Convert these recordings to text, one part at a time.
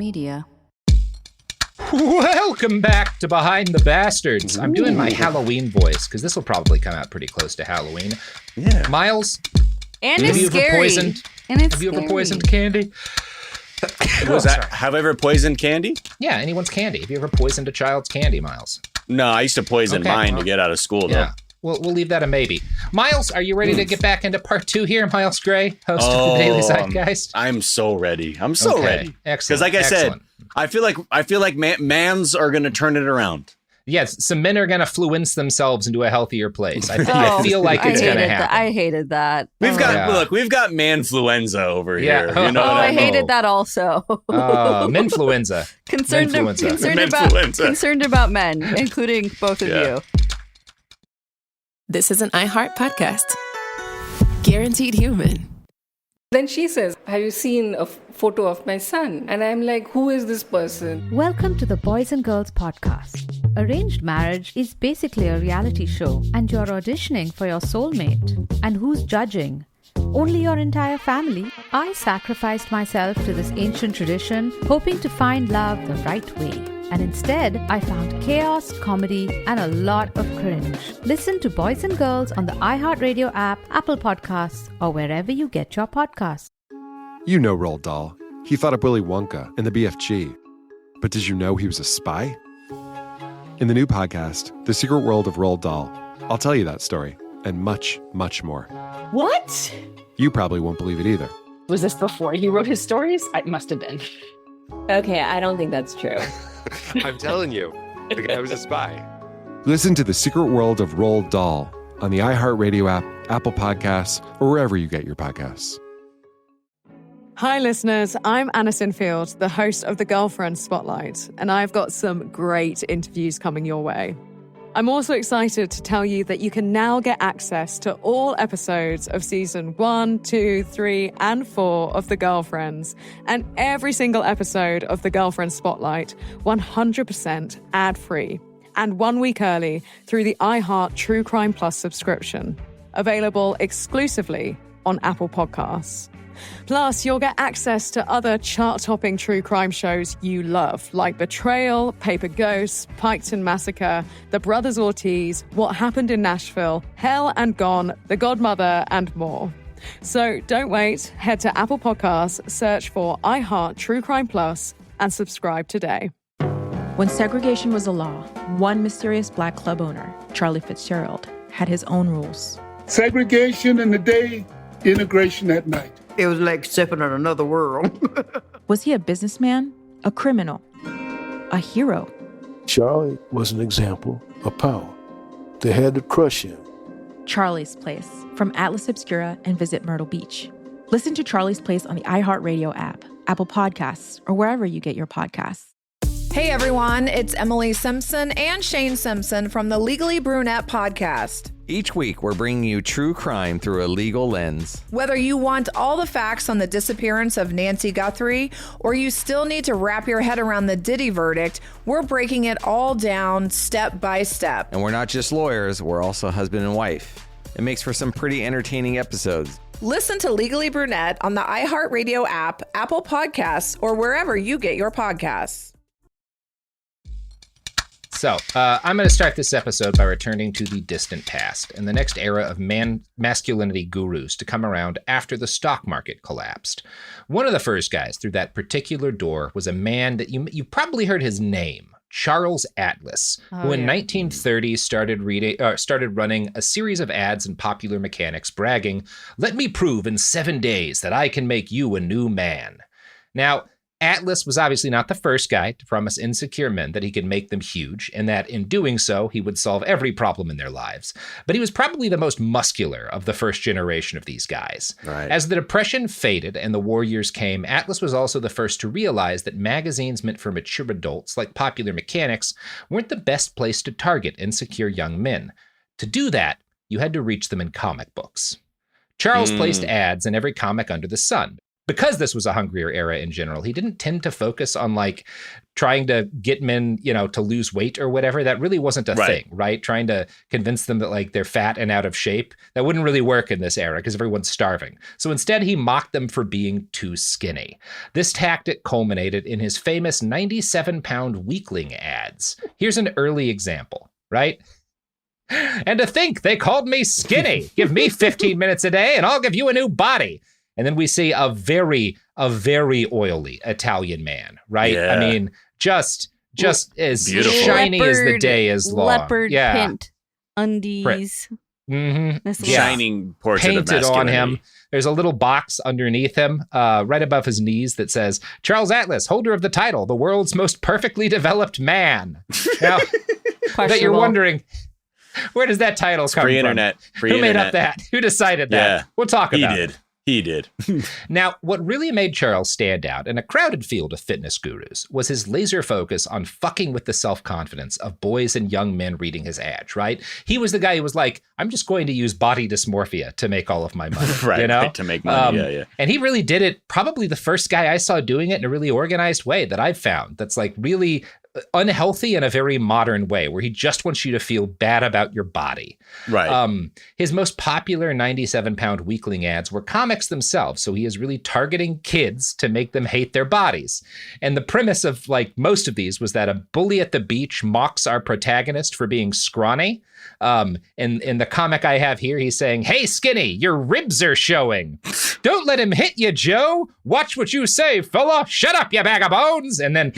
media. Welcome back to Behind the Bastards. I'm doing my Halloween voice because this will probably come out pretty close to Halloween. Yeah. Miles, And have it's you scary. ever poisoned? And it's Have you ever scary. poisoned candy? Have I ever poisoned candy? Yeah, anyone's candy. Have you ever poisoned a child's candy, Miles? No, I used to poison mine to get out of school, though. Yeah. We'll leave that a maybe. Miles, are you ready to get back into part 2 here? Miles Gray, host of the Daily Zeitgeist. I'm so ready. I'm so ready. Excellent. Because like I Excellent. said, I feel like mans are going to turn it around. Yes, some men are going to fluence themselves into a healthier place. I feel like it's going to happen. I hated that. We've got manfluenza over here. Yeah. You know what I mean? hated that also. Menfluenza. concerned about men, including both of you. This is an iHeart podcast. Guaranteed human. Then she says, have you seen a photo of my son? And I'm like, who is this person? Welcome to the Boys and Girls Podcast. Arranged marriage is basically a reality show, and you're auditioning for your soulmate. And who's judging? Only your entire family. I sacrificed myself to this ancient tradition, hoping to find love the right way. And instead, I found chaos, comedy, and a lot of cringe. Listen to Boys and Girls on the iHeartRadio app, Apple Podcasts, or wherever you get your podcasts. You know Roald Dahl. He thought up Willy Wonka and the BFG. But did you know he was a spy? In the new podcast, The Secret World of Roald Dahl, I'll tell you that story and much, much more. What? You probably won't believe it either. Was this before he wrote his stories? It must have been. Okay, I don't think that's true. I'm telling you, the guy was a spy. Listen to The Secret World of Roald Dahl on the iHeartRadio app, Apple Podcasts, or wherever you get your podcasts. Hi, listeners. I'm Anna Sinfield, the host of the Girlfriend Spotlight, and I've got some great interviews coming your way. I'm also excited to tell you that you can now get access to all episodes of season 1, 2, 3, and 4 of The Girlfriends, and every single episode of The Girlfriend Spotlight 100% ad-free, and 1 week early through the iHeart True Crime Plus subscription, available exclusively on Apple Podcasts. Plus, you'll get access to other chart-topping true crime shows you love, like Betrayal, Paper Ghosts, Piketon Massacre, The Brothers Ortiz, What Happened in Nashville, Hell and Gone, The Godmother, and more. So don't wait. Head to Apple Podcasts, search for iHeart True Crime Plus, and subscribe today. When segregation was a law, one mysterious black club owner, Charlie Fitzgerald, had his own rules. Segregation in the day, integration at night. It was like stepping on another world. Was he a businessman, a criminal, a hero? Charlie was an example of power. They had to crush him. Charlie's Place, from Atlas Obscura and Visit Myrtle Beach. Listen to Charlie's Place on the iHeartRadio app, Apple Podcasts, or wherever you get your podcasts. Hey everyone, it's Emily Simpson and Shane Simpson from the Legally Brunette podcast. Each week, we're bringing you true crime through a legal lens. Whether you want all the facts on the disappearance of Nancy Guthrie, or you still need to wrap your head around the Diddy verdict, we're breaking it all down step by step. And we're not just lawyers, we're also husband and wife. It makes for some pretty entertaining episodes. Listen to Legally Brunette on the iHeartRadio app, Apple Podcasts, or wherever you get your podcasts. So, I'm going to start this episode by returning to the distant past and the next era of masculinity gurus to come around after the stock market collapsed. One of the first guys through that particular door was a man that you probably heard his name, Charles Atlas, who in 1930 started running a series of ads in Popular Mechanics bragging, "Let me prove in 7 days that I can make you a new man." Now, Atlas was obviously not the first guy to promise insecure men that he could make them huge, and that in doing so, he would solve every problem in their lives. But he was probably the most muscular of the first generation of these guys. Right. As the Depression faded and the war years came, Atlas was also the first to realize that magazines meant for mature adults, like Popular Mechanics, weren't the best place to target insecure young men. To do that, you had to reach them in comic books. Charles placed ads in every comic under the sun. because this was a hungrier era in general, he didn't tend to focus on like trying to get men, to lose weight or whatever. That really wasn't a thing, right? Trying to convince them that like they're fat and out of shape. That wouldn't really work in this era because everyone's starving. So instead, he mocked them for being too skinny. This tactic culminated in his famous 97-pound weakling ads. Here's an early example, right? And to think they called me skinny. Give me 15 minutes a day and I'll give you a new body. And then we see a very oily Italian man, right? Yeah. I mean, just as beautiful. Shiny as the day is long. Leopard print undies. Mm-hmm. Shining portrait painted of masculinity. on him. There's a little box underneath him, right above his knees, that says, Charles Atlas, holder of the title, the world's most perfectly developed man. Now, that you're wondering, where does that title come from? Who made up that? Who decided that? Yeah, we'll talk about it. He did. Now, what really made Charles stand out in a crowded field of fitness gurus was his laser focus on fucking with the self-confidence of boys and young men reading his ads, right? He was the guy who was like, I'm just going to use body dysmorphia to make all of my money. Right, to make money, yeah. And he really did it, probably the first guy I saw doing it in a really organized way that I've found that's like really unhealthy in a very modern way, where he just wants you to feel bad about your body. Right. His most popular 97-pound weakling ads were comics themselves, so he is really targeting kids to make them hate their bodies. And the premise of like most of these was that a bully at the beach mocks our protagonist for being scrawny. In the comic I have here, he's saying, "Hey, skinny, your ribs are showing. Don't let him hit you, Joe. Watch what you say, fella. Shut up, you bag of bones." And then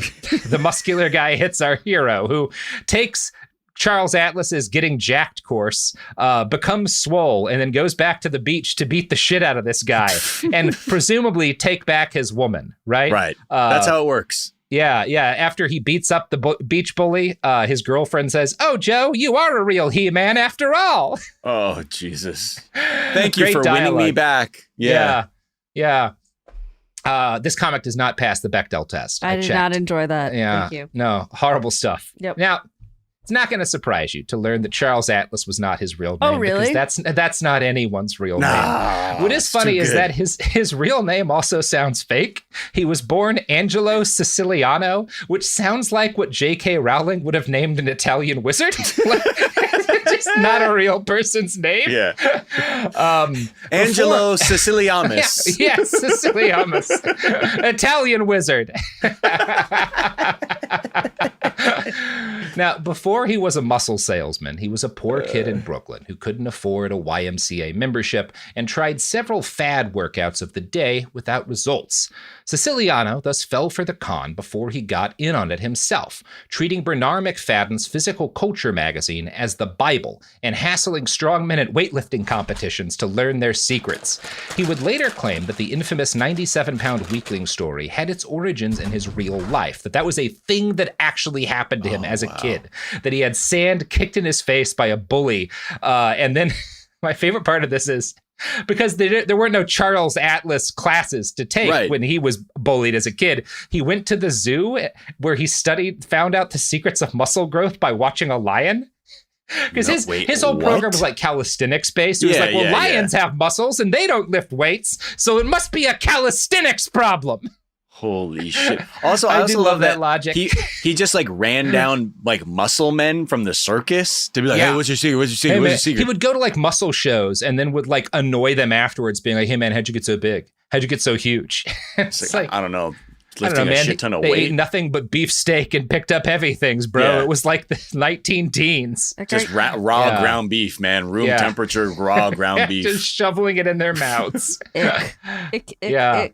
the muscular guy hits our hero, who takes Charles Atlas's getting jacked course, becomes swole, and then goes back to the beach to beat the shit out of this guy and presumably take back his woman, right? Right. That's how it works. Yeah. After he beats up the beach bully, his girlfriend says, "Oh, Joe, you are a real He-Man after all." Oh, Jesus. Thank you for winning me back. Yeah. This comic does not pass the Bechdel test. I did not enjoy that. Yeah. Thank you. No, horrible stuff. Yep. Now, it's not going to surprise you to learn that Charles Atlas was not his real name. Oh, really? Because that's not anyone's real name. What is funny is that his real name also sounds fake. He was born Angelo Siciliano, which sounds like what J.K. Rowling would have named an Italian wizard. Just not a real person's name. Yeah. Angelo Sicilianus. Yes, Sicilianus. Italian wizard. Now, before he was a muscle salesman, he was a poor kid in Brooklyn who couldn't afford a YMCA membership and tried several fad workouts of the day without results. Siciliano thus fell for the con before he got in on it himself, treating Bernard McFadden's Physical Culture magazine as the Bible and hassling strongmen at weightlifting competitions to learn their secrets. He would later claim that the infamous 97-pound weakling story had its origins in his real life, that was a thing that actually happened to him as a kid, that he had sand kicked in his face by a bully. And then my favorite part of this is, because there weren't no Charles Atlas classes to take when he was bullied as a kid, he went to the zoo where he found out the secrets of muscle growth by watching a lion. Because his whole program was like calisthenics based. It was like, well, lions have muscles and they don't lift weights, so it must be a calisthenics problem. Holy shit. Also, I also love that logic. He just like ran down like muscle men from the circus to be like, hey, what's your secret? What's your secret? Hey, what's your secret? He would go to like muscle shows and then would like annoy them afterwards, being like, hey man, how'd you get so big? How'd you get so huge? It's like, I don't know. Lifting a shit ton of weight. They ate nothing but beef steak and picked up heavy things, bro. Yeah. It was like the 19 teens. Just raw ground beef, man. Room temperature raw ground beef. Just shoveling it in their mouths. Ick. Icarus.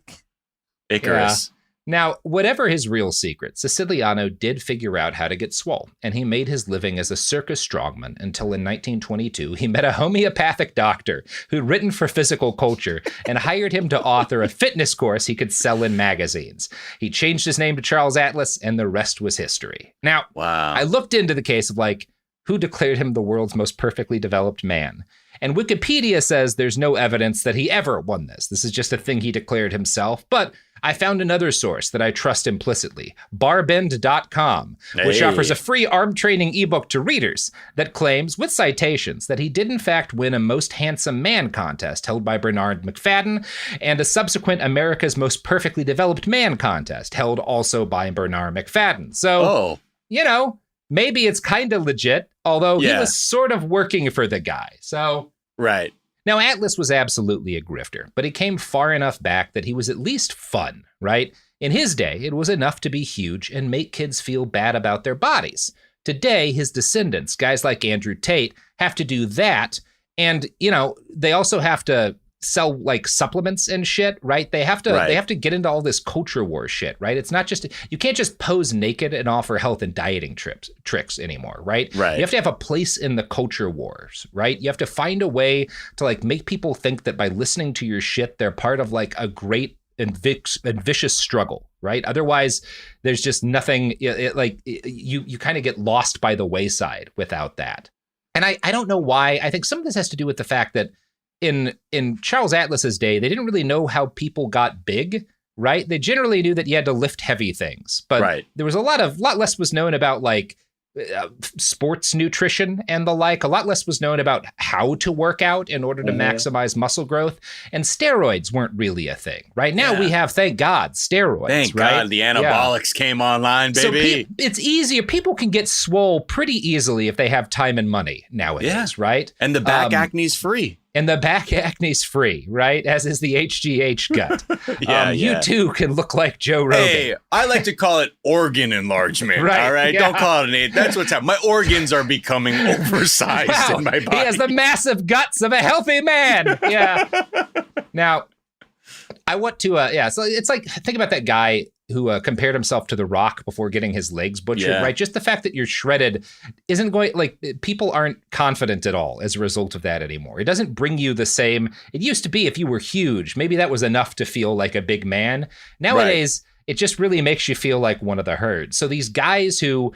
Yeah. Now, whatever his real secret, Siciliano did figure out how to get swole, and he made his living as a circus strongman until in 1922 he met a homeopathic doctor who'd written for Physical Culture and hired him to author a fitness course he could sell in magazines. He changed his name to Charles Atlas, and the rest was history. Now, I looked into the case of like, who declared him the world's most perfectly developed man? And Wikipedia says there's no evidence that he ever won this. This is just a thing he declared himself. But I found another source that I trust implicitly, barbend.com, which offers a free arm training ebook to readers that claims, with citations, that he did in fact win a Most Handsome Man contest held by Bernard McFadden and a subsequent America's Most Perfectly Developed Man contest held also by Bernard McFadden. So, maybe it's kind of legit, although he was sort of working for the guy. So, right. Now, Atlas was absolutely a grifter, but he came far enough back that he was at least fun, right? In his day, it was enough to be huge and make kids feel bad about their bodies. Today, his descendants, guys like Andrew Tate, have to do that. And, they also have to sell like supplements and shit, right? They have to get into all this culture war shit, right? It's not just, you can't just pose naked and offer health and dieting tricks anymore, right? Right. You have to have a place in the culture wars, right? You have to find a way to like make people think that by listening to your shit, they're part of like a great and vicious struggle, right? Otherwise, there's just nothing, you kind of get lost by the wayside without that. And I don't know why. I think some of this has to do with the fact that in Charles Atlas's day, they didn't really know how people got big, right? They generally knew that you had to lift heavy things, but there was a lot less was known about like sports nutrition and the like. A lot less was known about how to work out in order to maximize muscle growth, and steroids weren't really a thing. Right now we have, thank God, steroids. Thank God the anabolics came online, baby. So it's easier. People can get swole pretty easily if they have time and money nowadays, right? And the back acne's free. And the back acne's free, right? As is the HGH gut. You too can look like Joe Rogan. Hey, I like to call it organ enlargement. All right? Don't call it an AIDS. That's what's happening. My organs are becoming oversized in my body. He has the massive guts of a healthy man. Yeah. Now, I want to, so it's like, think about that guy who compared himself to The Rock before getting his legs butchered, right? Just the fact that you're shredded isn't going, like, people aren't confident at all as a result of that anymore. It doesn't bring you the same. It used to be if you were huge, maybe that was enough to feel like a big man. Nowadays, it just really makes you feel like one of the herd. So these guys who,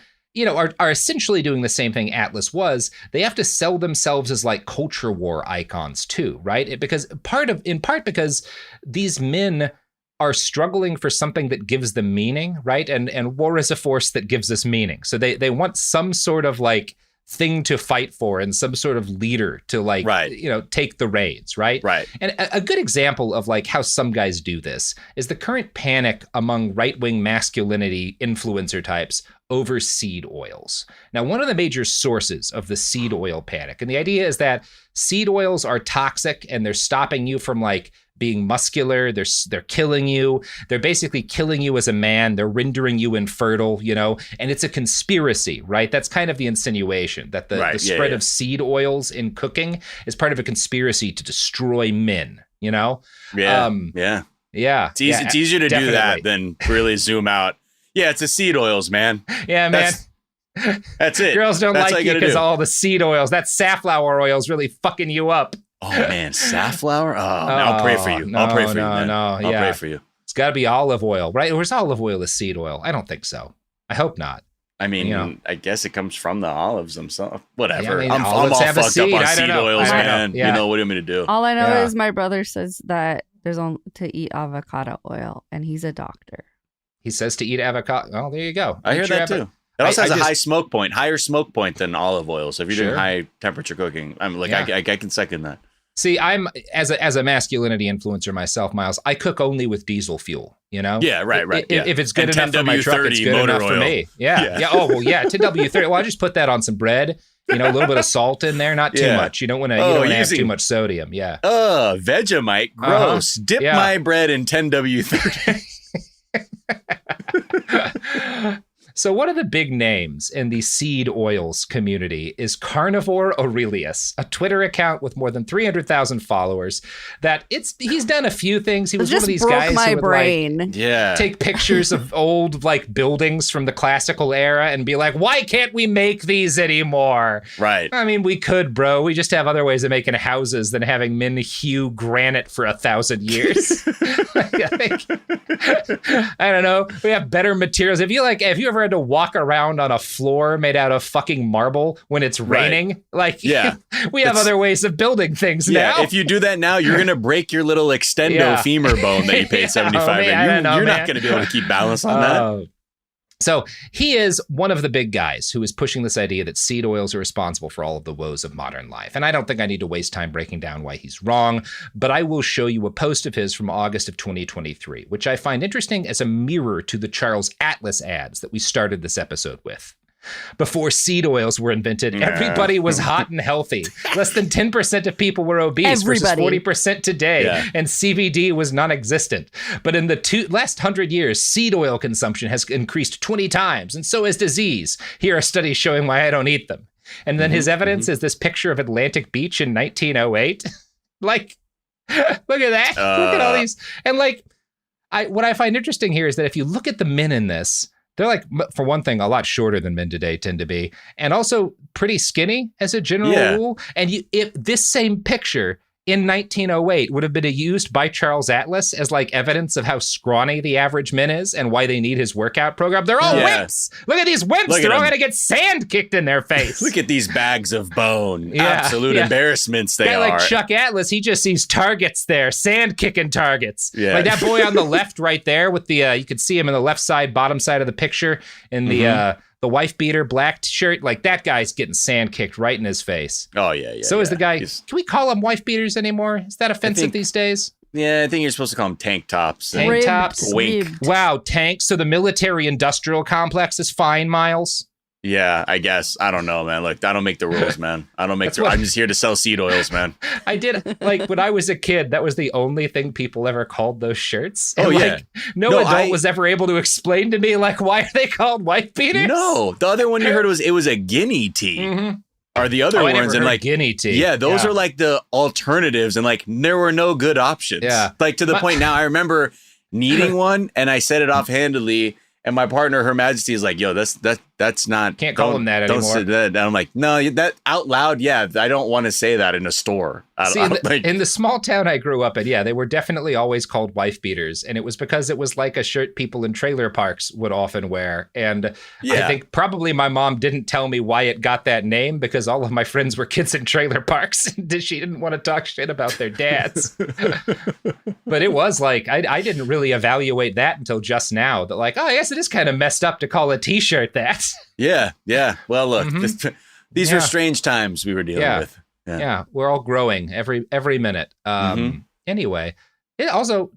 are essentially doing the same thing Atlas was, they have to sell themselves as like culture war icons too, right? In part because these men are struggling for something that gives them meaning, right? And war is a force that gives us meaning. So they want some sort of like thing to fight for and some sort of leader to like, take the reins, right? Right. And a good example of like how some guys do this is the current panic among right-wing masculinity influencer types over seed oils. Now, one of the major sources of the seed oil panic, and the idea is that seed oils are toxic and they're stopping you from like being muscular. They're killing you. They're basically killing you as a man. They're rendering you infertile, and it's a conspiracy, right? That's kind of the insinuation that the spread of seed oils in cooking is part of a conspiracy to destroy men, Yeah. It's easier to do that than really zoom out. Yeah, it's the seed oils, man. Yeah, man. That's it. Girls don't like you because all the seed oils. That safflower oil is really fucking you up. Oh, man, safflower? Oh, I'll pray for you. I'll pray for you, man. I'll pray for you. It's got to be olive oil, right? Or is olive oil a seed oil? I don't think so. I hope not. I mean, I guess it comes from the olives themselves. Whatever. Yeah, I'm all fucked up on seed oils, man. Yeah. What do you want me to do? All I know is my brother says that there's only to eat avocado oil, and he's a doctor. He says to eat avocado. Oh, there you go. I hear that too. It also has a high smoke point, higher smoke point than olive oil. So if you're doing high temperature cooking, I'm like, I can second that. See, I'm as a masculinity influencer myself, Miles. I cook only with diesel fuel. Yeah, right. If it's good enough for my truck, it's good enough for me. Yeah. Oh well, yeah. 10W30. Well, I just put that on some bread. A little bit of salt in there, not too much. You don't want to have too much sodium. Yeah. Vegemite, gross. Dip my bread in 10W30. So one of the big names in the seed oils community is Carnivore Aurelius, a Twitter account with more than 300,000 followers. He's done a few things. He was one of these guys who would take pictures of old like buildings from the classical era and be like, why can't we make these anymore? Right. I mean, we could, bro. We just have other ways of making houses than having men hew granite for 1,000 years. I don't know. We have better materials. If you ever trying to walk around on a floor made out of fucking marble when it's raining. Like, we have other ways of building things now. If you do that now, you're going to break your little extendo femur bone that you paid $75. You're not going to be able to keep balance on that. So he is one of the big guys who is pushing this idea that seed oils are responsible for all of the woes of modern life. And I don't think I need to waste time breaking down why he's wrong, but I will show you a post of his from August of 2023, which I find interesting as a mirror to the Charles Atlas ads that we started this episode with. Before seed oils were invented, everybody was hot and healthy. Less than 10% of people were obese versus 40% today, and CBD was non-existent. But in the last 100 years, seed oil consumption has increased 20 times, and so has disease. Here are studies showing why I don't eat them. And then his evidence is this picture of Atlantic Beach in 1908. Like, look at that. Look at all these. And like, what I find interesting here is that if you look at the men in this, they're like, for one thing, a lot shorter than men today tend to be, and also pretty skinny as a general rule. And if this same picture in 1908 would have been used by Charles Atlas as like evidence of how scrawny the average man is and why they need his workout program, they're all wimps. Look at these wimps. They're all going to get sand kicked in their face. Look at these bags of bone. Absolute embarrassments they are. Like Chuck Atlas, he just sees targets there, sand kicking targets. Like that boy on the left right there with the, you could see him in the left side, bottom side of the picture in the wife beater, black shirt, like that guy's getting sand kicked right in his face. Oh, yeah. So is the guy, can we call them wife beaters anymore? Is that offensive these days? Yeah, I think you're supposed to call them tank tops. Tank tops. Wink. Wow, tanks. So the military industrial complex is fine, Miles? Yeah, I guess. I don't know, man. Look, I don't make the rules, man. I don't make the rules. I'm just here to sell seed oils, man. I did, like, when I was a kid, that was the only thing people ever called those shirts. And, no adult was ever able to explain to me, like, why are they called wife beaters? No, the other one you heard was, it was a guinea tea. Are the other ones, and like guinea tea. Yeah, those are like the alternatives, and like there were no good options. Yeah, like to the point now. I remember needing one, and I said it offhandedly. And my partner, Her Majesty, is like, "Yo, that's not. Can't call him that anymore." Don't say that. And I'm like, "No, that out loud. Yeah, I don't want to say that in a store." In the small town I grew up in, they were definitely always called wife beaters, and it was because it was like a shirt people in trailer parks would often wear. And I think probably my mom didn't tell me why it got that name because all of my friends were kids in trailer parks, and she didn't want to talk shit about their dads. But it was like I didn't really evaluate that until just now. That like, oh, I guess it is kind of messed up to call a T-shirt that. Yeah. Well, look, these are strange times we were dealing with. Yeah, we're all growing every minute. Anyway, also,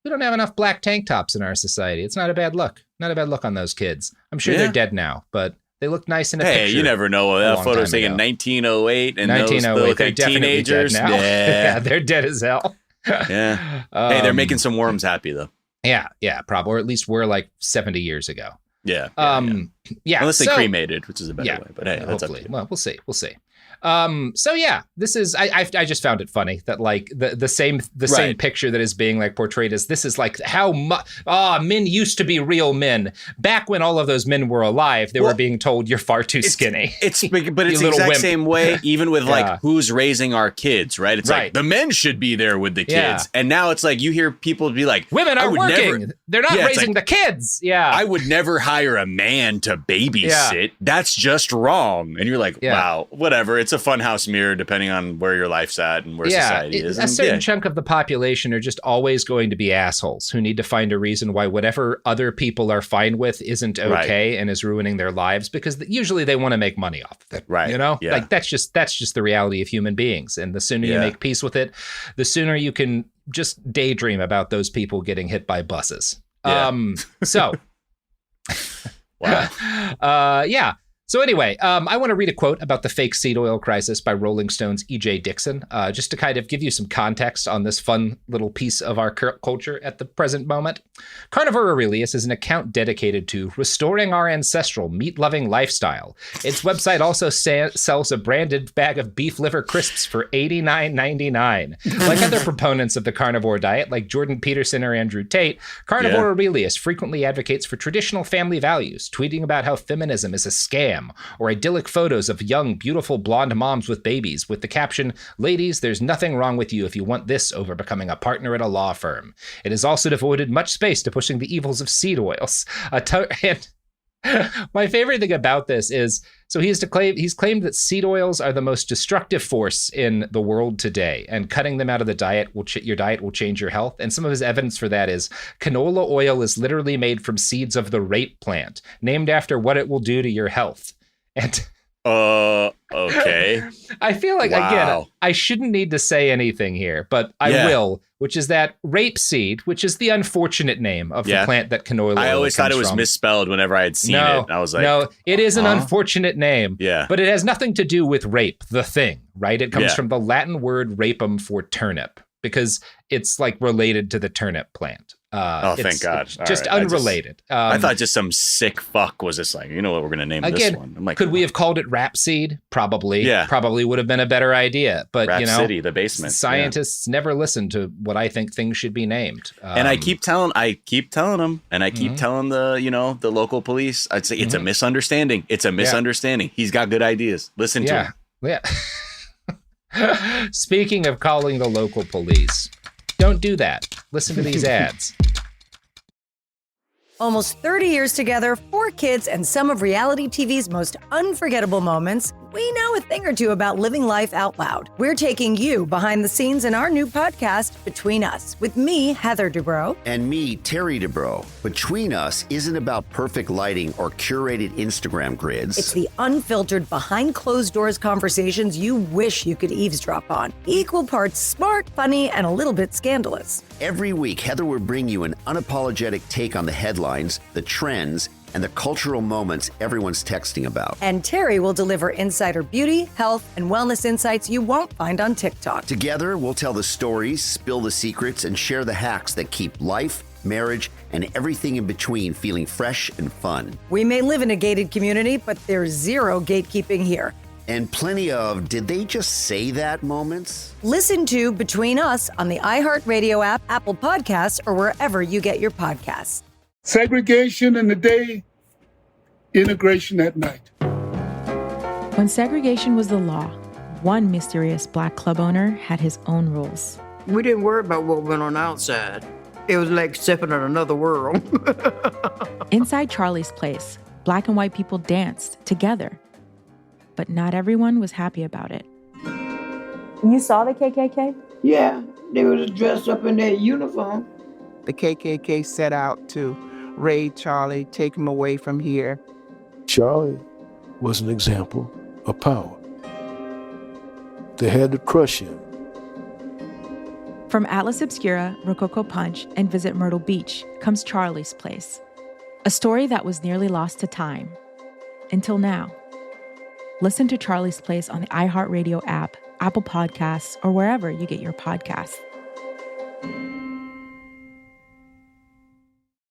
we don't have enough black tank tops in our society. It's not a bad look. Not a bad look on those kids. I'm sure they're dead now, but they look nice in a picture. Hey, you never know. That photo's taken in 1908, and those they're teenagers. Dead now. Yeah, they're dead as hell. Yeah. Hey, they're making some worms happy though. Yeah, probably, or at least we're like 70 years ago. Yeah. Unless they cremated, which is a better way. But hey, that's hopefully. Well, we'll see. This is I just found it funny that like the same picture that is being like portrayed as this is like how men used to be real men back when all of those men were alive. They were being told you're far too skinny. But it's the exact same way even with like who's raising our kids, right? It's like the men should be there with the kids, and now it's like you hear people be like, women are working, they're not raising the kids. I would never hire a man to babysit. That's just wrong. And you're like, wow, whatever. It's a funhouse mirror depending on where your life's at and where society is. A certain chunk of the population are just always going to be assholes who need to find a reason why whatever other people are fine with isn't okay and is ruining their lives because usually they want to make money off of it. Right. You know, like that's just the reality of human beings. And the sooner you make peace with it, the sooner you can just daydream about those people getting hit by buses. So So anyway, I want to read a quote about the fake seed oil crisis by Rolling Stone's E.J. Dixon, just to kind of give you some context on this fun little piece of our culture at the present moment. Carnivore Aurelius is an account dedicated to restoring our ancestral meat-loving lifestyle. Its website also sells a branded bag of beef liver crisps for $89.99. Like other proponents of the carnivore diet, like Jordan Peterson or Andrew Tate, Carnivore Aurelius frequently advocates for traditional family values, tweeting about how feminism is a scam, or idyllic photos of young, beautiful blonde moms with babies with the caption, "Ladies, there's nothing wrong with you if you want this over becoming a partner at a law firm." It has also devoted much space to pushing the evils of seed oils. My favorite thing about this is, so he's claimed that seed oils are the most destructive force in the world today, and cutting them out of the diet your diet will change your health. And some of his evidence for that is canola oil is literally made from seeds of the rape plant, named after what it will do to your health. And okay. I feel like, again, I shouldn't need to say anything here, but I will, which is that rapeseed, which is the unfortunate name of the plant that canola oil I always thought it was from. Misspelled whenever I had seen it. I was like, no, it is an unfortunate name, yeah, but it has nothing to do with rape, the thing, right? It comes from the Latin word rapum for turnip, because it's like related to the turnip plant. Thank God. Just unrelated. I thought just some sick fuck was just like, you know what, we're going to name this one. I'm like, could we have called it Rhapseed? Probably. Yeah. Probably would have been a better idea. But, Rhapsody, the basement. Scientists never listen to what I think things should be named. And I keep telling them, and I keep telling the local police, I'd say it's a misunderstanding. It's a misunderstanding. He's got good ideas. Listen to him. Yeah. Speaking of calling the local police, don't do that. Listen to these ads. Almost 30 years together, 4 kids, and some of reality TV's most unforgettable moments, we know a thing or two about living life out loud. We're taking you behind the scenes in our new podcast, Between Us, with me, Heather Dubrow. And me, Terry Dubrow. Between Us isn't about perfect lighting or curated Instagram grids. It's the unfiltered, behind closed doors conversations you wish you could eavesdrop on. Equal parts smart, funny, and a little bit scandalous. Every week, Heather will bring you an unapologetic take on the headlines, the trends, and the cultural moments everyone's texting about. And Terry will deliver insider beauty, health, and wellness insights you won't find on TikTok. Together, we'll tell the stories, spill the secrets, and share the hacks that keep life, marriage, and everything in between feeling fresh and fun. We may live in a gated community, but there's zero gatekeeping here. And plenty of, did they just say that moments? Listen to Between Us on the iHeartRadio app, Apple Podcasts, or wherever you get your podcasts. Segregation in the day, integration at night. When segregation was the law, one mysterious black club owner had his own rules. We didn't worry about what went on outside. It was like stepping in another world. Inside Charlie's place, black and white people danced together. But not everyone was happy about it. You saw the KKK? Yeah, they were dressed up in their uniform. The KKK set out to raid Charlie, take him away from here. Charlie was an example of power. They had to crush him. From Atlas Obscura, Rococo Punch, and Visit Myrtle Beach comes Charlie's Place, a story that was nearly lost to time. Until now. Listen to Charlie's Place on the iHeartRadio app, Apple Podcasts, or wherever you get your podcasts.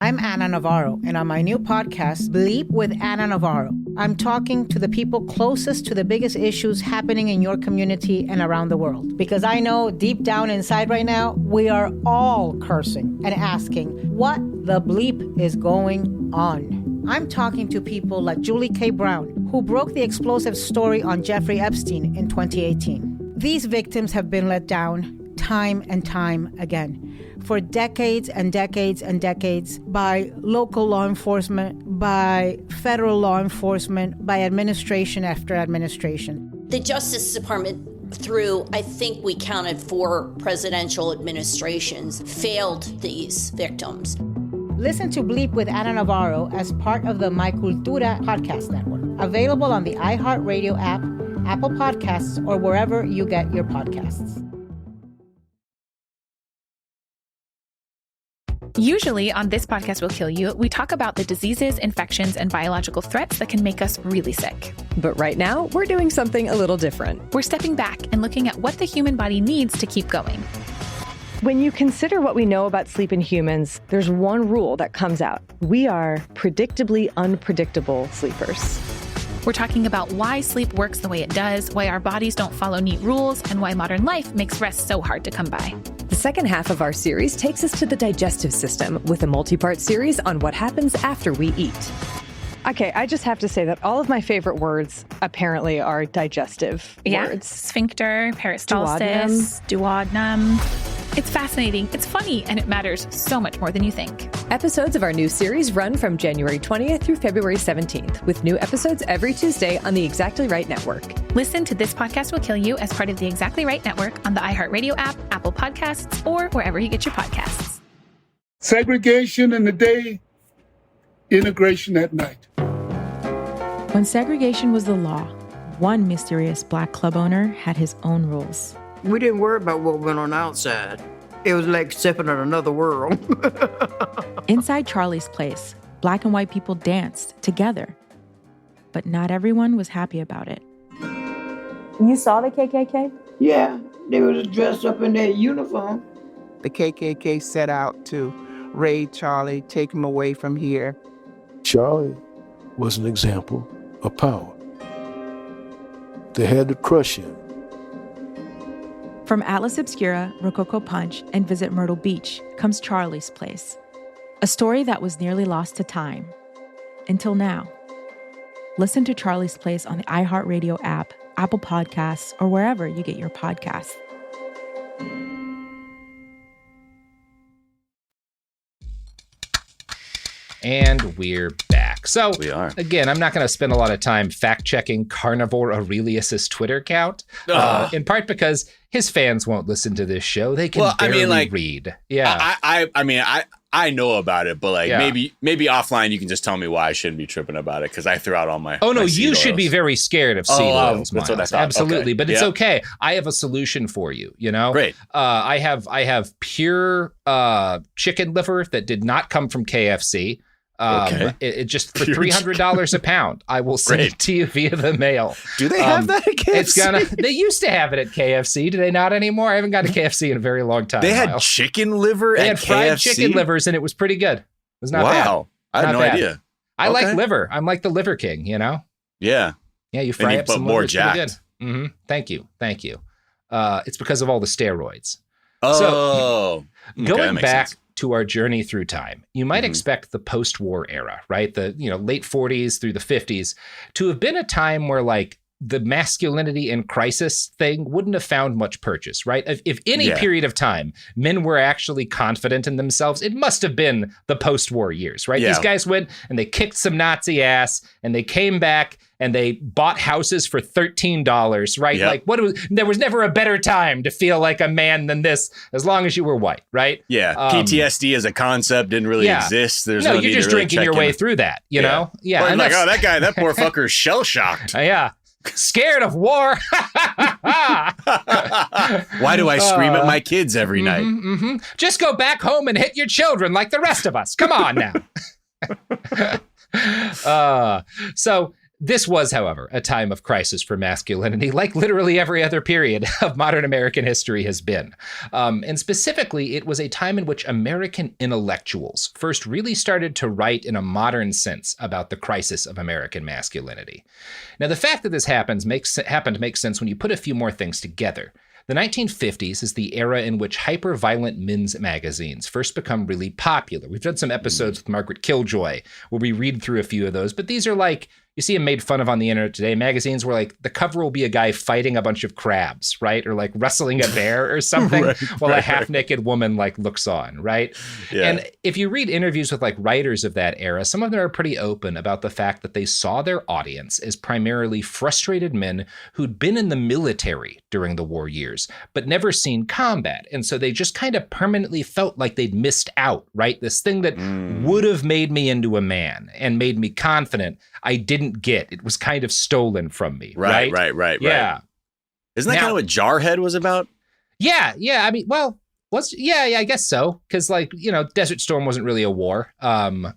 I'm Anna Navarro, and on my new podcast, Bleep with Anna Navarro, I'm talking to the people closest to the biggest issues happening in your community and around the world. Because I know deep down inside right now, we are all cursing and asking, what the bleep is going on? I'm talking to people like Julie K. Brown, who broke the explosive story on Jeffrey Epstein in 2018. These victims have been let down time and time again for decades and decades and decades by local law enforcement, by federal law enforcement, by administration after administration. The Justice Department, through, I think we counted 4 presidential administrations, failed these victims. Listen to Bleep with Anna Navarro as part of the My Cultura podcast network. Available on the iHeartRadio app, Apple Podcasts, or wherever you get your podcasts. Usually on This Podcast Will Kill You, we talk about the diseases, infections, and biological threats that can make us really sick. But right now, we're doing something a little different. We're stepping back and looking at what the human body needs to keep going. When you consider what we know about sleep in humans, there's one rule that comes out. We are predictably unpredictable sleepers. We're talking about why sleep works the way it does, why our bodies don't follow neat rules, and why modern life makes rest so hard to come by. The second half of our series takes us to the digestive system with a multi-part series on what happens after we eat. Okay, I just have to say that all of my favorite words apparently are digestive words. Sphincter, peristalsis, duodenum. It's fascinating, it's funny, and it matters so much more than you think. Episodes of our new series run from January 20th through February 17th, with new episodes every Tuesday on the Exactly Right Network. Listen to This Podcast Will Kill You as part of the Exactly Right Network on the iHeartRadio app, Apple Podcasts, or wherever you get your podcasts. Segregation in the day, integration at night. When segregation was the law, one mysterious black club owner had his own rules. We didn't worry about what went on outside. It was like stepping in another world. Inside Charlie's place, black and white people danced together. But not everyone was happy about it. You saw the KKK? Yeah, they was dressed up in their uniform. The KKK set out to raid Charlie, take him away from here. Charlie was an example of power. They had to crush him. From Atlas Obscura, Rococo Punch, and Visit Myrtle Beach comes Charlie's Place, a story that was nearly lost to time. Until now. Listen to Charlie's Place on the iHeartRadio app, Apple Podcasts, or wherever you get your podcasts. And we're back. So, we are. Again, I'm not going to spend a lot of time fact-checking Carnivore Aurelius's Twitter account, in part because his fans won't listen to this show. They can barely read. Yeah. I know about it, but Yeah. maybe offline you can just tell me why I shouldn't be tripping about it, because I threw out all my Oh no, my seed you should oils. be very scared of seed oils, that's what I Miles. thought. Absolutely, Okay. but it's Yeah. okay. I have a solution for you. You know, Great. I have pure chicken liver that did not come from KFC. Okay. It just for $300 a pound. I will send it to you via the mail. Do they have that at KFC? They used to have it at KFC. Do they not anymore? I haven't gone to KFC in a very long time. They had Miles. chicken liver They at had fried KFC? chicken livers, and it was pretty good. It was not bad. Wow. I had Not no bad. idea. I Okay. like liver. I'm like the liver king, you know? Yeah. Yeah, you fry up but some more liver. It's pretty jacked. good. Mm-hmm. Thank you. It's because of all the steroids. Oh. So, Okay, that going makes back sense. to our journey through time, you might expect the post-war era, right? The late 40s through the 50s to have been a time where like the masculinity in crisis thing wouldn't have found much purchase, right? If any period of time men were actually confident in themselves, it mmust have been the post-war years, right? Yeah. These guys went and they kicked some Nazi ass and they came back and they bought houses for $13, right? Yep. Like there was never a better time to feel like a man than this, as long as you were white, right? Yeah. PTSD as a concept didn't really exist. There's no you're need just to really drinking check your way in. through that, you know? Yeah. Or and like, that's- that poor fucker's shell-shocked. Yeah. Scared of war. Why do I scream at my kids every night? Just go back home and hit your children like the rest of us. Come on now. So this was, however, a time of crisis for masculinity, like literally every other period of modern American history has been. And specifically, it was a time in which American intellectuals first really started to write in a modern sense about the crisis of American masculinity. Now, the fact that this happened makes sense when you put a few more things together. The 1950s is the era in which hyper-violent men's magazines first become really popular. We've done some episodes with Margaret Killjoy where we read through a few of those, but these are like, you see them made fun of on the internet today, magazines where like the cover will be a guy fighting a bunch of crabs, right? Or like wrestling a bear or something while a half-naked woman like looks on, right? Yeah. And if you read interviews with like writers of that era, some of them are pretty open about the fact that they saw their audience as primarily frustrated men who'd been in the military during the war years, but never seen combat. And so they just kind of permanently felt like they'd missed out, right? This thing that would have made me into a man and made me confident, I didn't get. It was kind of stolen from me, right? Right. Yeah. Isn't that kind of what Jarhead was about? Yeah. I mean, well, I guess so. Because like, Desert Storm wasn't really a war. Or am I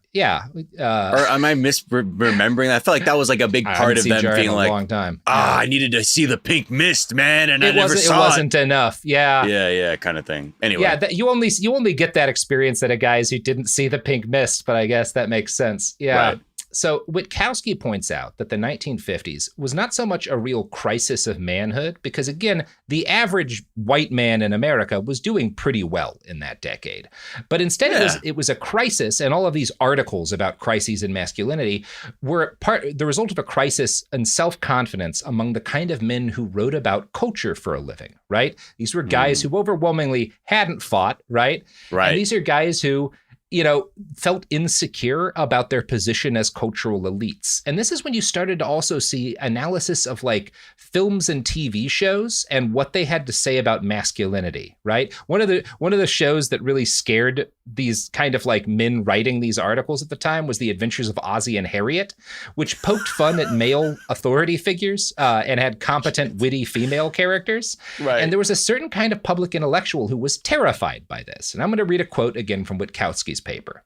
misremembering that? I felt like that was like a big part of them being like, a long time. I needed to see the pink mist, man, and I never saw it. It wasn't enough. Yeah. Yeah, kind of thing. Anyway. Yeah, you only get that experience at a guys who didn't see the pink mist, but I guess that makes sense. Yeah. Right. So Witkowski points out that the 1950s was not so much a real crisis of manhood, because again, the average white man in America was doing pretty well in that decade. But instead it was a crisis, and all of these articles about crises in masculinity were the result of a crisis in self-confidence among the kind of men who wrote about culture for a living, right? These were guys who overwhelmingly hadn't fought, right? And these are guys who, you know, felt insecure about their position as cultural elites. And this is when you started to also see analysis of like films and TV shows and what they had to say about masculinity, right? One of the shows that really scared these kind of like men writing these articles at the time was The Adventures of Ozzie and Harriet, which poked fun at male authority figures and had competent, witty female characters. Right. And there was a certain kind of public intellectual who was terrified by this. And I'm going to read a quote again from Witkowski's paper.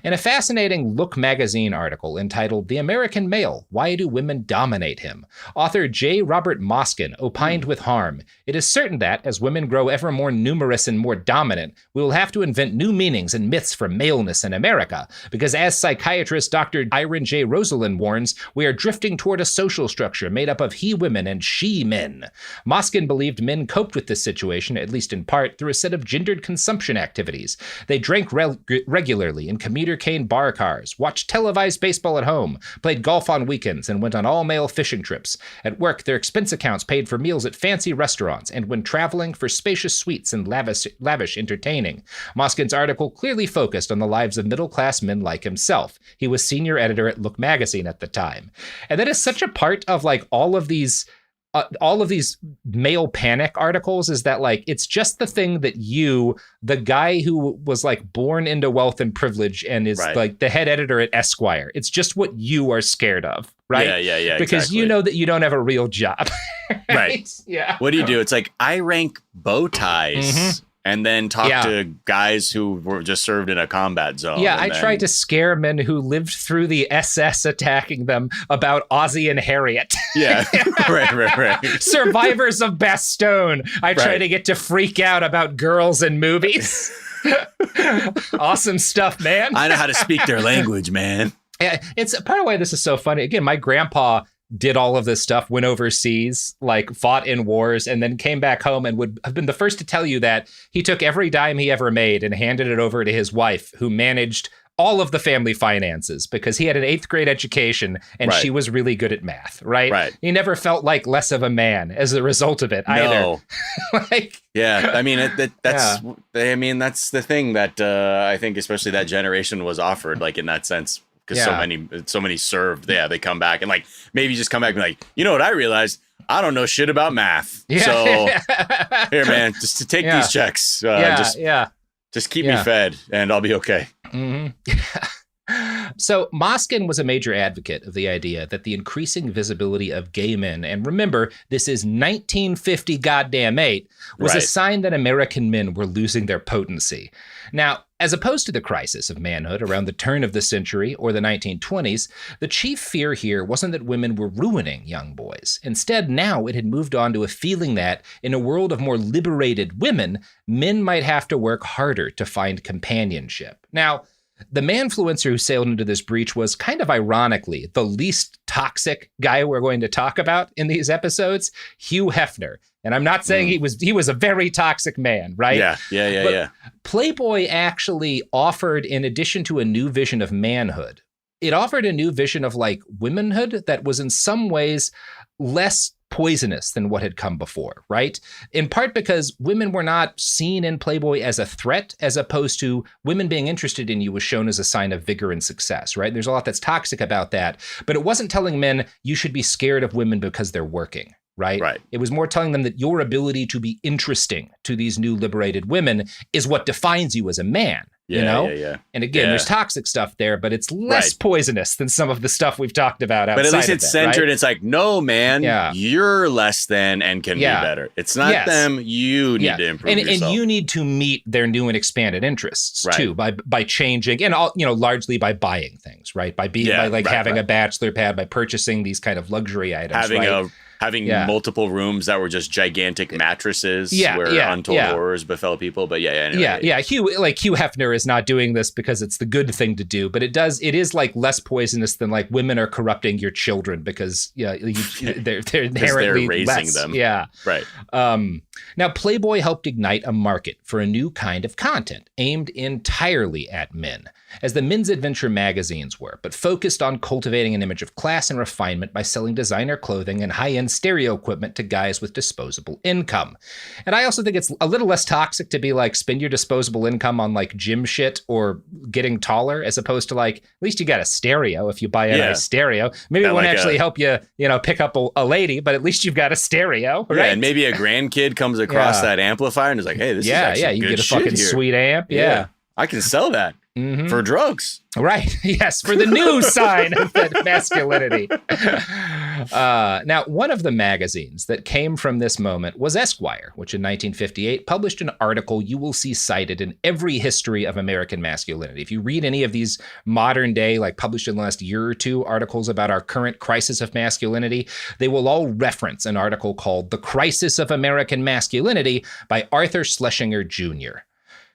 In a fascinating Look magazine article entitled The American Male, Why Do Women Dominate Him?, author J. Robert Moskin opined with harm, it is certain that, as women grow ever more numerous and more dominant, we will have to invent new meanings and myths for maleness in America, because as psychiatrist Dr. Iron J. Rosalind warns, we are drifting toward a social structure made up of he-women and she-men. Moskin believed men coped with this situation, at least in part, through a set of gendered consumption activities. They drank regularly in commuter cane bar cars, watched televised baseball at home, played golf on weekends, and went on all-male fishing trips. At work, their expense accounts paid for meals at fancy restaurants, and when traveling, for spacious suites and lavish entertaining. Moskin's article clearly focused on the lives of middle-class men like himself. He was senior editor at Look magazine at the time. And that is such a part of like all of these male panic articles, is that like it's just the thing that you, the guy who was like born into wealth and privilege and is like the head editor at Esquire, it's just what you are scared of, right? Yeah. Because exactly. You know that you don't have a real job. Right. Yeah. What do? It's like I rank bow ties. And then talk to guys who were just served in a combat zone. Yeah, I tried to scare men who lived through the SS attacking them about Ozzie and Harriet. Yeah, right. Survivors of Bastogne. I try to get to freak out about girls in movies. Awesome stuff, man. I know how to speak their language, man. Yeah, it's part of why this is so funny. Again, my grandpa did all of this stuff, went overseas, like fought in wars, and then came back home and would have been the first to tell you that he took every dime he ever made and handed it over to his wife, who managed all of the family finances because he had an 8th grade education and she was really good at math, right? He never felt like less of a man as a result of it either. Yeah, I mean, that's the thing that I think especially that generation was offered, like in that sense. Because so many served, they come back and like maybe just come back and be like, you know what I realized? I don't know shit about math. Yeah. So here, man, just to take these checks. Just keep me fed and I'll be okay. So Moskin was a major advocate of the idea that the increasing visibility of gay men, and remember, this is 1950 goddamn 8, was a sign that American men were losing their potency. Now, as opposed to the crisis of manhood around the turn of the century or the 1920s, the chief fear here wasn't that women were ruining young boys. Instead, now it had moved on to a feeling that, in a world of more liberated women, men might have to work harder to find companionship. Now, the manfluencer who sailed into this breach was kind of ironically the least toxic guy we're going to talk about in these episodes, Hugh Hefner. And I'm not saying he was a very toxic man, right? Yeah. Playboy actually offered, in addition to a new vision of manhood, it offered a new vision of like womanhood that was in some ways less poisonous than what had come before, right? In part because women were not seen in Playboy as a threat, as opposed to women being interested in you was shown as a sign of vigor and success, right? There's a lot that's toxic about that, but it wasn't telling men you should be scared of women because they're working. Right? It was more telling them that your ability to be interesting to these new liberated women is what defines you as a man. You know? And again, there's toxic stuff there, but it's less poisonous than some of the stuff we've talked about outside. But at least it's centered. Right? It's like, no, man, you're less than and can be better. It's not them. You need to improve yourself. And you need to meet their new and expanded interests too, by changing and all, largely by buying things, right? By being having a bachelor pad, by purchasing these kind of luxury items, having having multiple rooms that were just gigantic mattresses where untold horrors befell people. But anyway. Hugh Hefner is not doing this because it's the good thing to do, but it is like less poisonous than like women are corrupting your children because they're inherently raising them. Yeah. Right. Now, Playboy helped ignite a market for a new kind of content aimed entirely at men, as the men's adventure magazines were, but focused on cultivating an image of class and refinement by selling designer clothing and high-end stereo equipment to guys with disposable income. And I also think it's a little less toxic to be like, spend your disposable income on like gym shit or getting taller, as opposed to like, at least you got a stereo if you buy a nice stereo. Maybe it won't actually help you, pick up a lady, but at least you've got a stereo, right? Yeah, and maybe a grandkid comes across that amplifier and is like, hey, this is actually you good get a fucking shit here. sweet amp. Yeah. I can sell that for drugs. Right. Yes. For the new sign of that masculinity. Now, one of the magazines that came from this moment was Esquire, which in 1958 published an article you will see cited in every history of American masculinity. If you read any of these modern day, like published in the last year or two, articles about our current crisis of masculinity, they will all reference an article called The Crisis of American Masculinity by Arthur Schlesinger Jr.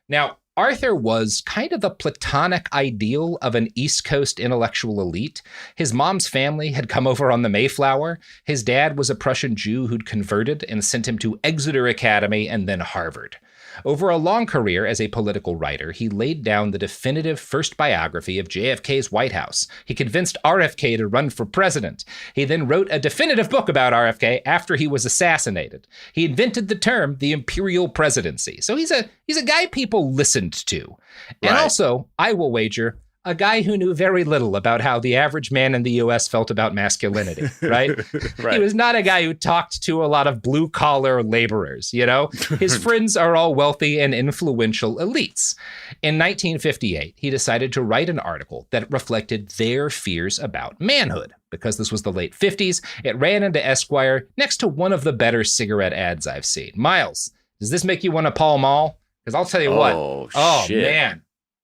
Now, Arthur was kind of the platonic ideal of an East Coast intellectual elite. His mom's family had come over on the Mayflower. His dad was a Prussian Jew who'd converted and sent him to Exeter Academy and then Harvard. Over a long career as a political writer, he laid down the definitive first biography of JFK's White House. He convinced RFK to run for president. He then wrote a definitive book about RFK after he was assassinated. He invented the term the imperial presidency. So he's a guy people listened to. And also, I will wager, a guy who knew very little about how the average man in the U.S. felt about masculinity, right? He was not a guy who talked to a lot of blue-collar laborers, His friends are all wealthy and influential elites. In 1958, he decided to write an article that reflected their fears about manhood. Because this was the late 50s, it ran into Esquire next to one of the better cigarette ads I've seen. Miles, does this make you want to Pall Mall? Because I'll tell you what. Oh, shit.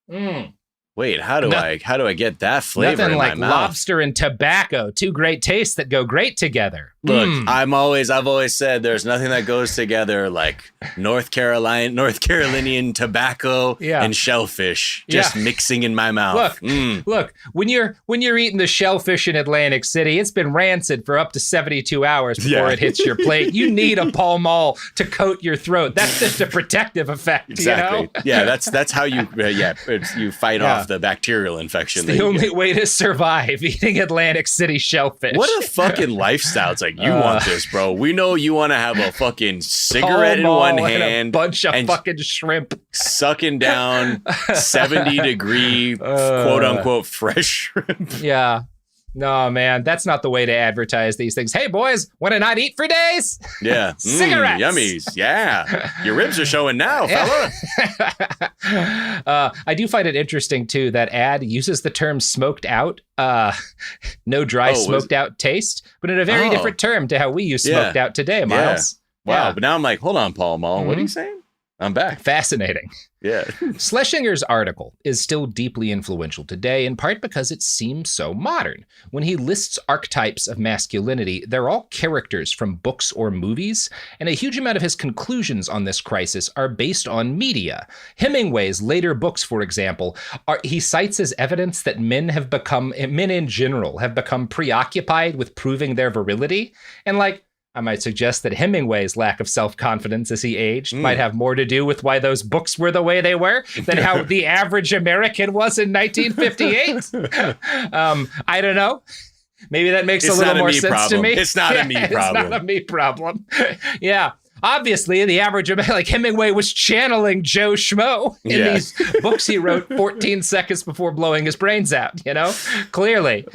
Man. Wait, how do I get that flavor Nothing in like my mouth? Lobster and tobacco, two great tastes that go great together. Look, I've always said there's nothing that goes together like North Carolinian tobacco and shellfish just mixing in my mouth. Look, when you're eating the shellfish in Atlantic City, it's been rancid for up to 72 hours before it hits your plate. You need a Pall Mall to coat your throat. That's just a protective effect. Exactly. Yeah, that's how you you fight off the bacterial infection. It's the only way to survive, eating Atlantic City shellfish. What a fucking lifestyle. It's like, you want this, bro. We know you want to have a fucking cigarette in one hand. And a bunch of fucking shrimp. Sucking down 70-degree, quote unquote, fresh shrimp. Yeah. No, man, that's not the way to advertise these things. Hey, boys, want to not eat for days? Yeah. Cigarettes. Yummies. Yeah. Your ribs are showing now, fella. I do find it interesting, too, that ad uses the term smoked out, no dry smoked out taste, but in a very different term to how we use smoked out today, Miles. Yeah. Wow. But now I'm like, hold on, Paul Mall. What are you saying? I'm back. Fascinating. Yeah. Schlesinger's article is still deeply influential today, in part because it seems so modern. When he lists archetypes of masculinity, they're all characters from books or movies, and a huge amount of his conclusions on this crisis are based on media. Hemingway's later books, for example, he cites as evidence that men in general have become preoccupied with proving their virility, and I might suggest that Hemingway's lack of self-confidence as he aged might have more to do with why those books were the way they were than how the average American was in 1958. I don't know. Maybe that makes a little more sense to me. It's not a me problem. It's not a me problem. Yeah. Obviously, the average, Hemingway was channeling Joe Schmo in these books he wrote 14 seconds before blowing his brains out, Clearly.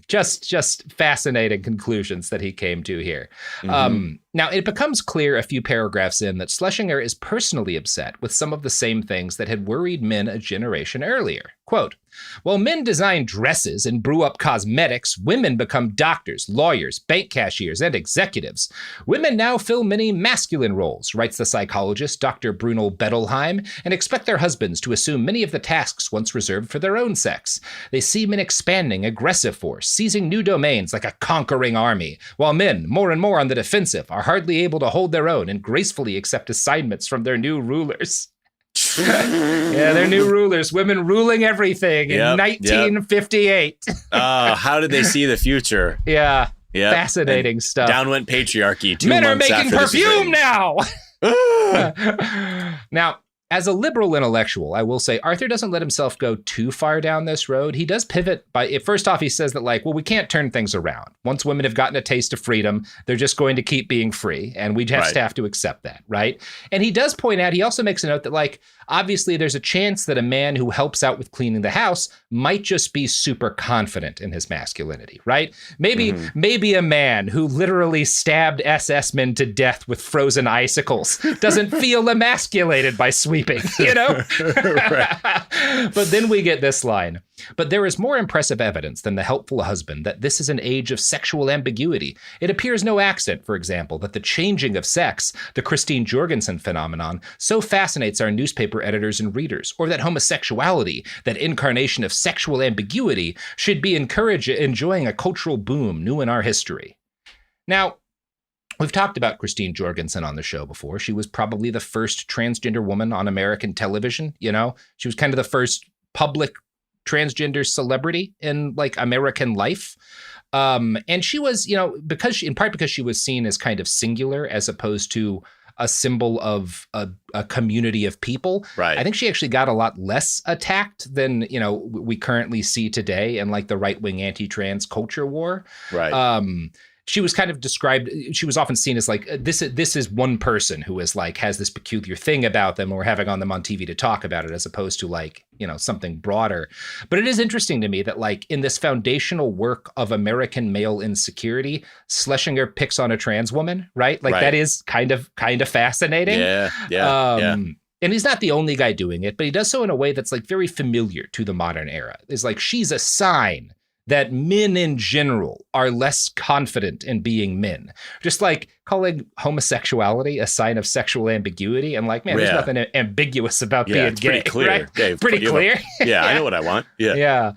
Just fascinating conclusions that he came to here. Now, it becomes clear a few paragraphs in that Schlesinger is personally upset with some of the same things that had worried men a generation earlier. Quote, While men design dresses and brew up cosmetics, women become doctors, lawyers, bank cashiers, and executives. Women now fill many masculine roles, writes the psychologist Dr. Bruno Bettelheim, and expect their husbands to assume many of the tasks once reserved for their own sex. They see men expanding aggressive force, seizing new domains like a conquering army, while men, more and more on the defensive, are hardly able to hold their own and gracefully accept assignments from their new rulers. Yeah, they're new rulers, women ruling everything in 1958. How did they see the future? Yeah. Yep. Fascinating stuff. Down went patriarchy. 2 Men are months making after this was perfume written. now. Now, as a liberal intellectual, I will say Arthur doesn't let himself go too far down this road. He does pivot by, first off, he says that like, well, we can't turn things around. Once women have gotten a taste of freedom, they're just going to keep being free. And we just have to accept that, right? And he does point out, he also makes a note that like, obviously there's a chance that a man who helps out with cleaning the house might just be super confident in his masculinity, right? Maybe a man who literally stabbed SS men to death with frozen icicles doesn't feel emasculated by sweeping, you know? But then we get this line. But there is more impressive evidence than the helpful husband that this is an age of sexual ambiguity. It appears no accident, for example, that the changing of sex, the Christine Jorgensen phenomenon, so fascinates our newspaper editors and readers, or that homosexuality, that incarnation of sexual ambiguity, should be enjoying a cultural boom new in our history. Now, we've talked about Christine Jorgensen on the show before. She was probably the first transgender woman on American television, you know? She was kind of the first public transgender celebrity in like American life. And she was, you know, because she was seen as kind of singular as opposed to a symbol of a community of people. Right. I think she actually got a lot less attacked than, you know, we currently see today in like the right-wing anti-trans culture war. Right. She was kind of described, she was often seen as like, this is one person who is like, has this peculiar thing about them, or having on them on TV to talk about it, as opposed to like, you know, something broader. But it is interesting to me that like in this foundational work of American male insecurity, Schlesinger picks on a trans woman, right? Like that is kind of fascinating. Yeah. And he's not the only guy doing it, but he does so in a way that's like very familiar to the modern era. It's like, she's a sign that men in general are less confident in being men. Just like calling homosexuality a sign of sexual ambiguity. And like, man, there's nothing ambiguous about being it's gay. Pretty clear. Right? Dave, pretty clear. Yeah, I know what I want. Yeah.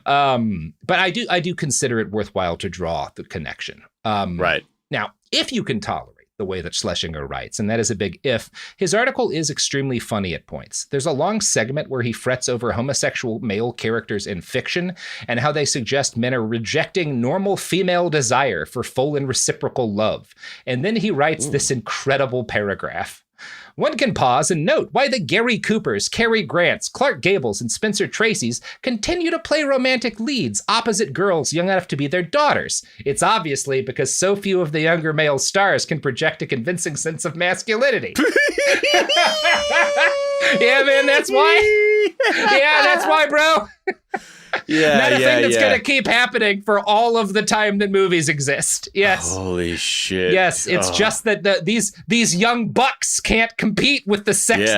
But I do consider it worthwhile to draw the connection. Right. Now, if you can tolerate the way that Schlesinger writes, and that is a big if, his article is extremely funny at points. There's a long segment where he frets over homosexual male characters in fiction and how they suggest men are rejecting normal female desire for full and reciprocal love. And then he writes this incredible paragraph. One can pause and note why the Gary Coopers, Cary Grants, Clark Gables, and Spencer Tracys continue to play romantic leads opposite girls young enough to be their daughters. It's obviously because so few of the younger male stars can project a convincing sense of masculinity. Yeah, man, that's why. Yeah, that's why, bro. Not a thing that's going to keep happening for all of the time that movies exist. Yes. Holy shit. Yes, it's just that these young bucks can't compete with the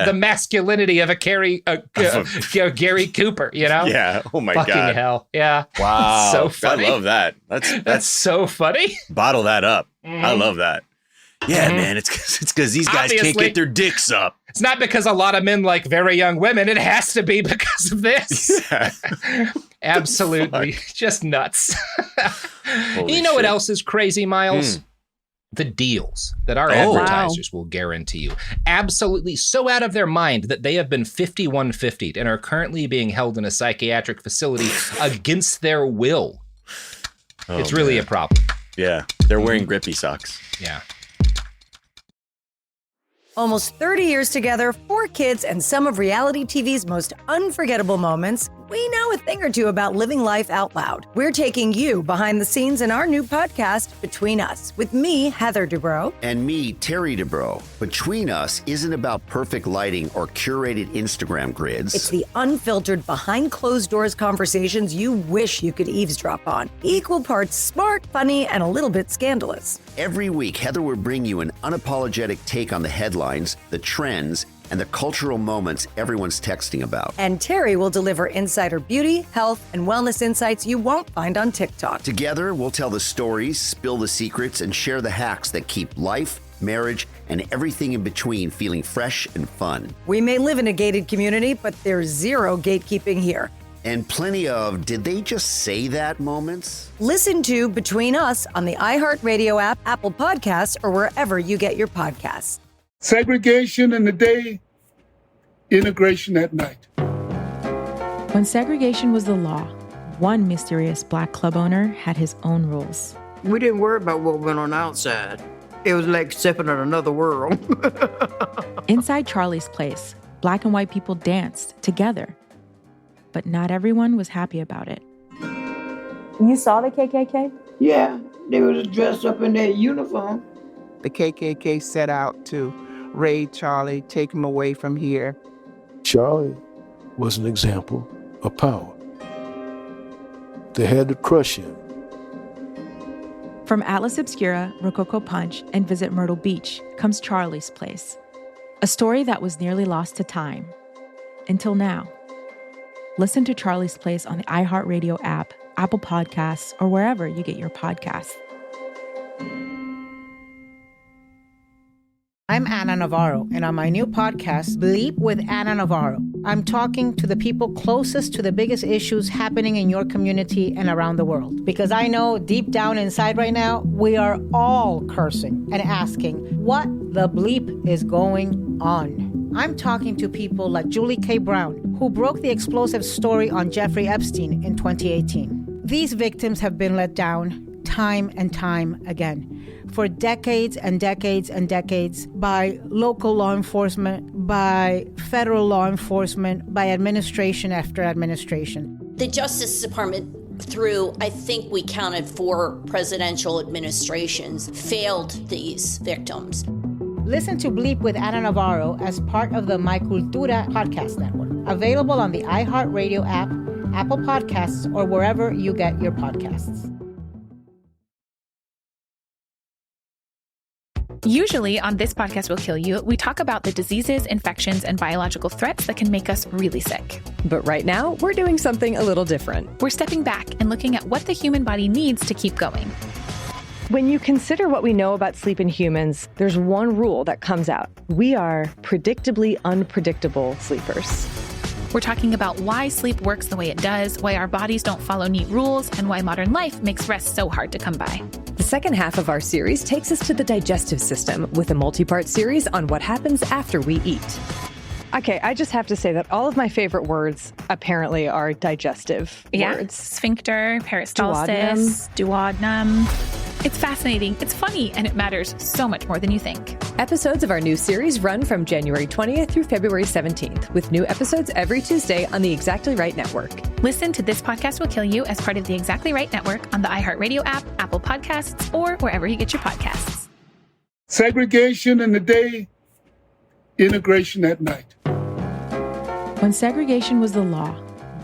the masculinity of a Gary Cooper, you know? Yeah. Oh my Fucking God. hell. Yeah. Wow. So funny. I love that. That's so funny. Bottle that up. I love that. Yeah, man, it's because these guys can't get their dicks up. It's not because a lot of men like very young women. It has to be because of this. Yeah. Absolutely. Just nuts. You know what else is crazy, Miles? The deals that our advertisers will guarantee you. Absolutely so out of their mind that they have been 5150'd and are currently being held in a psychiatric facility against their will. It's really a problem. Yeah. They're wearing grippy socks. Yeah. Almost 30 years together, 4 kids, and some of reality TV's most unforgettable moments, we know a thing or two about living life out loud. We're taking you behind the scenes in our new podcast, Between Us, with me, Heather Dubrow. And me, Terry Dubrow. Between Us isn't about perfect lighting or curated Instagram grids. It's the unfiltered, behind-closed-doors conversations you wish you could eavesdrop on. Equal parts smart, funny, and a little bit scandalous. Every week, Heather will bring you an unapologetic take on the headlines, the trends, and the cultural moments everyone's texting about. And Terry will deliver insider beauty, health, and wellness insights you won't find on TikTok. Together, we'll tell the stories, spill the secrets, and share the hacks that keep life, marriage, and everything in between feeling fresh and fun. We may live in a gated community, but there's zero gatekeeping here. And plenty of did they just say that moments? Listen to Between Us on the iHeartRadio app, Apple Podcasts, or wherever you get your podcasts. Segregation in the day, integration at night. When segregation was the law, one mysterious black club owner had his own rules. We didn't worry about what went on outside. It was like stepping in another world. Inside Charlie's place, black and white people danced together. But not everyone was happy about it. You saw the KKK? Yeah, they was dressed up in their uniform. The KKK set out to raid Charlie, take him away from here. Charlie was an example of power. They had to crush him. From Atlas Obscura, Rococo Punch, and Visit Myrtle Beach comes Charlie's Place. A story that was nearly lost to time. Until now. Listen to Charlie's Place on the iHeartRadio app, Apple Podcasts, or wherever you get your podcasts. I'm Anna Navarro, and on my new podcast, Bleep with Anna Navarro, I'm talking to the people closest to the biggest issues happening in your community and around the world. Because I know deep down inside right now, we are all cursing and asking, what the bleep is going on? I'm talking to people like Julie K. Brown, who broke the explosive story on Jeffrey Epstein in 2018. These victims have been let down time and time again for decades and decades and decades by local law enforcement, by federal law enforcement, by administration after administration. The Justice Department, through, I think we counted 4 presidential administrations, failed these victims. Listen to Bleep with Anna Navarro as part of the My Cultura podcast network. Available on the iHeartRadio app, Apple Podcasts, or wherever you get your podcasts. Usually on This Podcast Will Kill You, we talk about the diseases, infections, and biological threats that can make us really sick. But right now, we're doing something a little different. We're stepping back and looking at what the human body needs to keep going. When you consider what we know about sleep in humans, there's one rule that comes out. We are predictably unpredictable sleepers. We're talking about why sleep works the way it does, why our bodies don't follow neat rules, and why modern life makes rest so hard to come by. The second half of our series takes us to the digestive system with a multi-part series on what happens after we eat. Okay, I just have to say that all of my favorite words apparently are digestive words. Sphincter, peristalsis, duodenum. It's fascinating, it's funny, and it matters so much more than you think. Episodes of our new series run from January 20th through February 17th, with new episodes every Tuesday on the Exactly Right Network. Listen to This Podcast Will Kill You as part of the Exactly Right Network on the iHeartRadio app, Apple Podcasts, or wherever you get your podcasts. Segregation in the day, integration at night. When segregation was the law,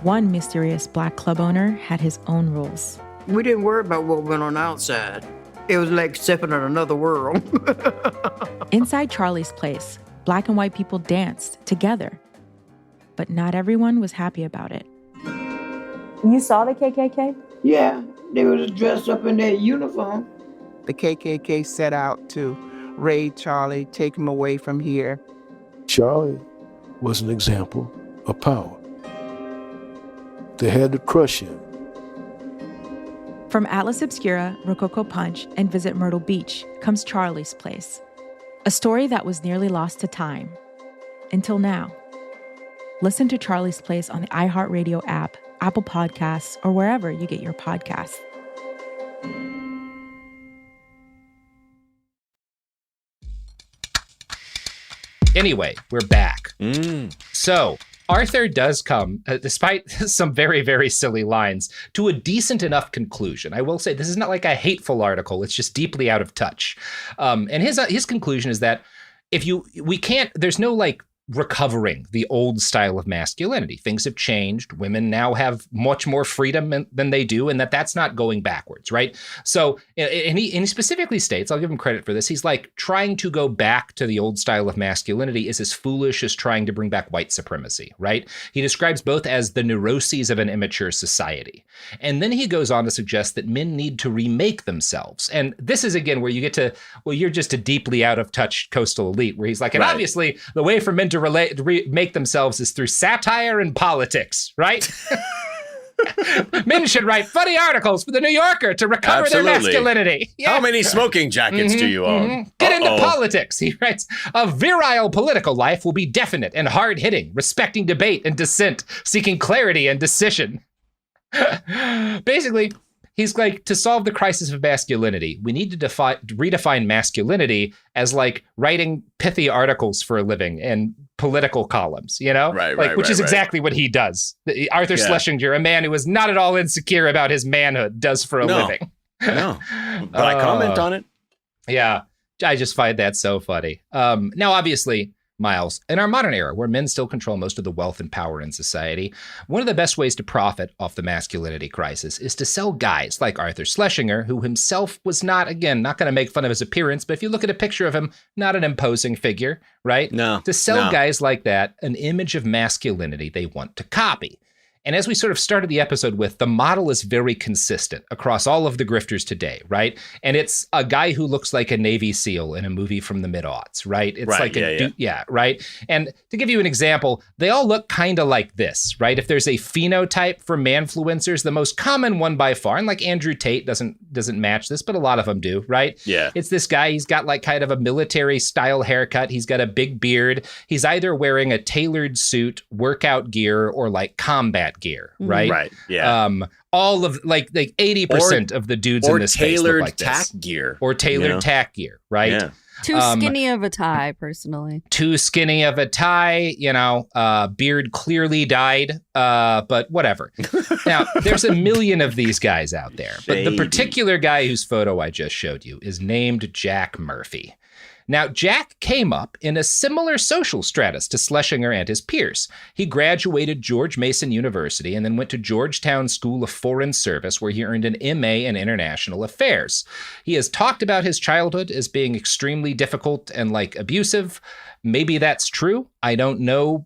one mysterious black club owner had his own rules. We didn't worry about what went on outside. It was like stepping in another world. Inside Charlie's Place, black and white people danced together. But not everyone was happy about it. You saw the KKK? Yeah, they was dressed up in their uniform. The KKK set out to raid Charlie, take him away from here. Charlie was an example of power. They had to crush him. From Atlas Obscura, Rococo Punch, and Visit Myrtle Beach comes Charlie's Place. A story that was nearly lost to time. Until now. Listen to Charlie's Place on the iHeartRadio app, Apple Podcasts, or wherever you get your podcasts. Anyway, we're back. So Arthur does come, despite some very, very silly lines, to a decent enough conclusion. I will say this is not like a hateful article. It's just deeply out of touch. And his conclusion is that there's no like recovering the old style of masculinity. Things have changed. Women now have much more freedom than they do, and that's not going backwards, right? So, and he specifically states, I'll give him credit for this, he's like, trying to go back to the old style of masculinity is as foolish as trying to bring back white supremacy, right? He describes both as the neuroses of an immature society. And then he goes on to suggest that men need to remake themselves. And this is, again, where you get to, well, you're just a deeply out of touch coastal elite, where he's like, and obviously the way for men to remake themselves is through satire and politics, right? Men should write funny articles for the New Yorker to recover their masculinity. Yeah. How many smoking jackets do you own? Get into politics, he writes. A virile political life will be definite and hard-hitting, respecting debate and dissent, seeking clarity and decision. Basically, he's like, to solve the crisis of masculinity, we need to redefine masculinity as like writing pithy articles for a living and political columns, you know? Which is exactly what he does. Arthur Schlesinger, a man who is not at all insecure about his manhood, does for a living. No, but I comment on it. Yeah, I just find that so funny. Now, obviously, Miles, in our modern era, where men still control most of the wealth and power in society, one of the best ways to profit off the masculinity crisis is to sell guys like Arthur Schlesinger, who himself was not going to make fun of his appearance, but if you look at a picture of him, not an imposing figure, right? No. To sell guys like that an image of masculinity they want to copy. And as we sort of started the episode with, the model is very consistent across all of the grifters today, right? And it's a guy who looks like a Navy SEAL in a movie from the mid-aughts, right? It's like right? And to give you an example, they all look kind of like this, right? If there's a phenotype for manfluencers, the most common one by far, and like Andrew Tate doesn't match this, but a lot of them do, right? Yeah. It's this guy, he's got like kind of a military style haircut. He's got a big beard. He's either wearing a tailored suit, workout gear, or like combat gear, right? Right. Yeah. All of like 80% of the dudes in this space look like this. Or tailored tack gear. Or tailored tack gear, right? Yeah. Too skinny of a tie, personally. Too skinny of a tie, beard clearly dyed, but whatever. Now, there's a million of these guys out there, but the particular guy whose photo I just showed you is named Jack Murphy. Now, Jack came up in a similar social stratus to Schlesinger and his peers. He graduated George Mason University and then went to Georgetown School of Foreign Service, where he earned an MA in International Affairs. He has talked about his childhood as being extremely difficult and abusive. Maybe that's true. I don't know.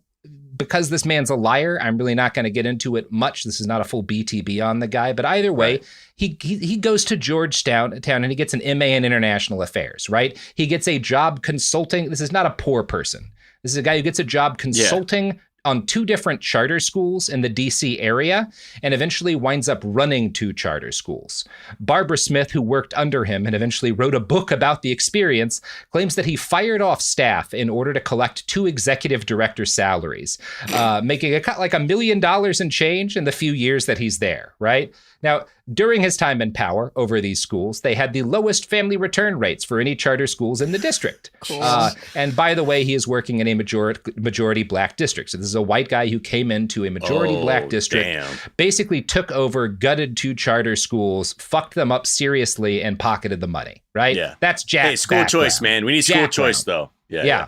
Because this man's a liar, I'm really not going to get into it much. This is not a full BTB on the guy, but either way, he goes to Georgetown and he gets an MA in International Affairs, right? He gets a job consulting. This is not a poor person. This is a guy who gets a job consulting on 2 different charter schools in the DC area and eventually winds up running 2 charter schools. Barbara Smith, who worked under him and eventually wrote a book about the experience, claims that he fired off staff in order to collect 2 executive director salaries, making a cut like $1 million in change in the few years that he's there, right? Now, during his time in power over these schools, they had the lowest family return rates for any charter schools in the district. Cool. And by the way, he is working in a majority black district. So this is a white guy who came into a majority black district, basically took over, gutted 2 charter schools, fucked them up seriously, and pocketed the money, right? Yeah. That's Jack's Hey, school background. choice, man. We need school choice, though. Yeah.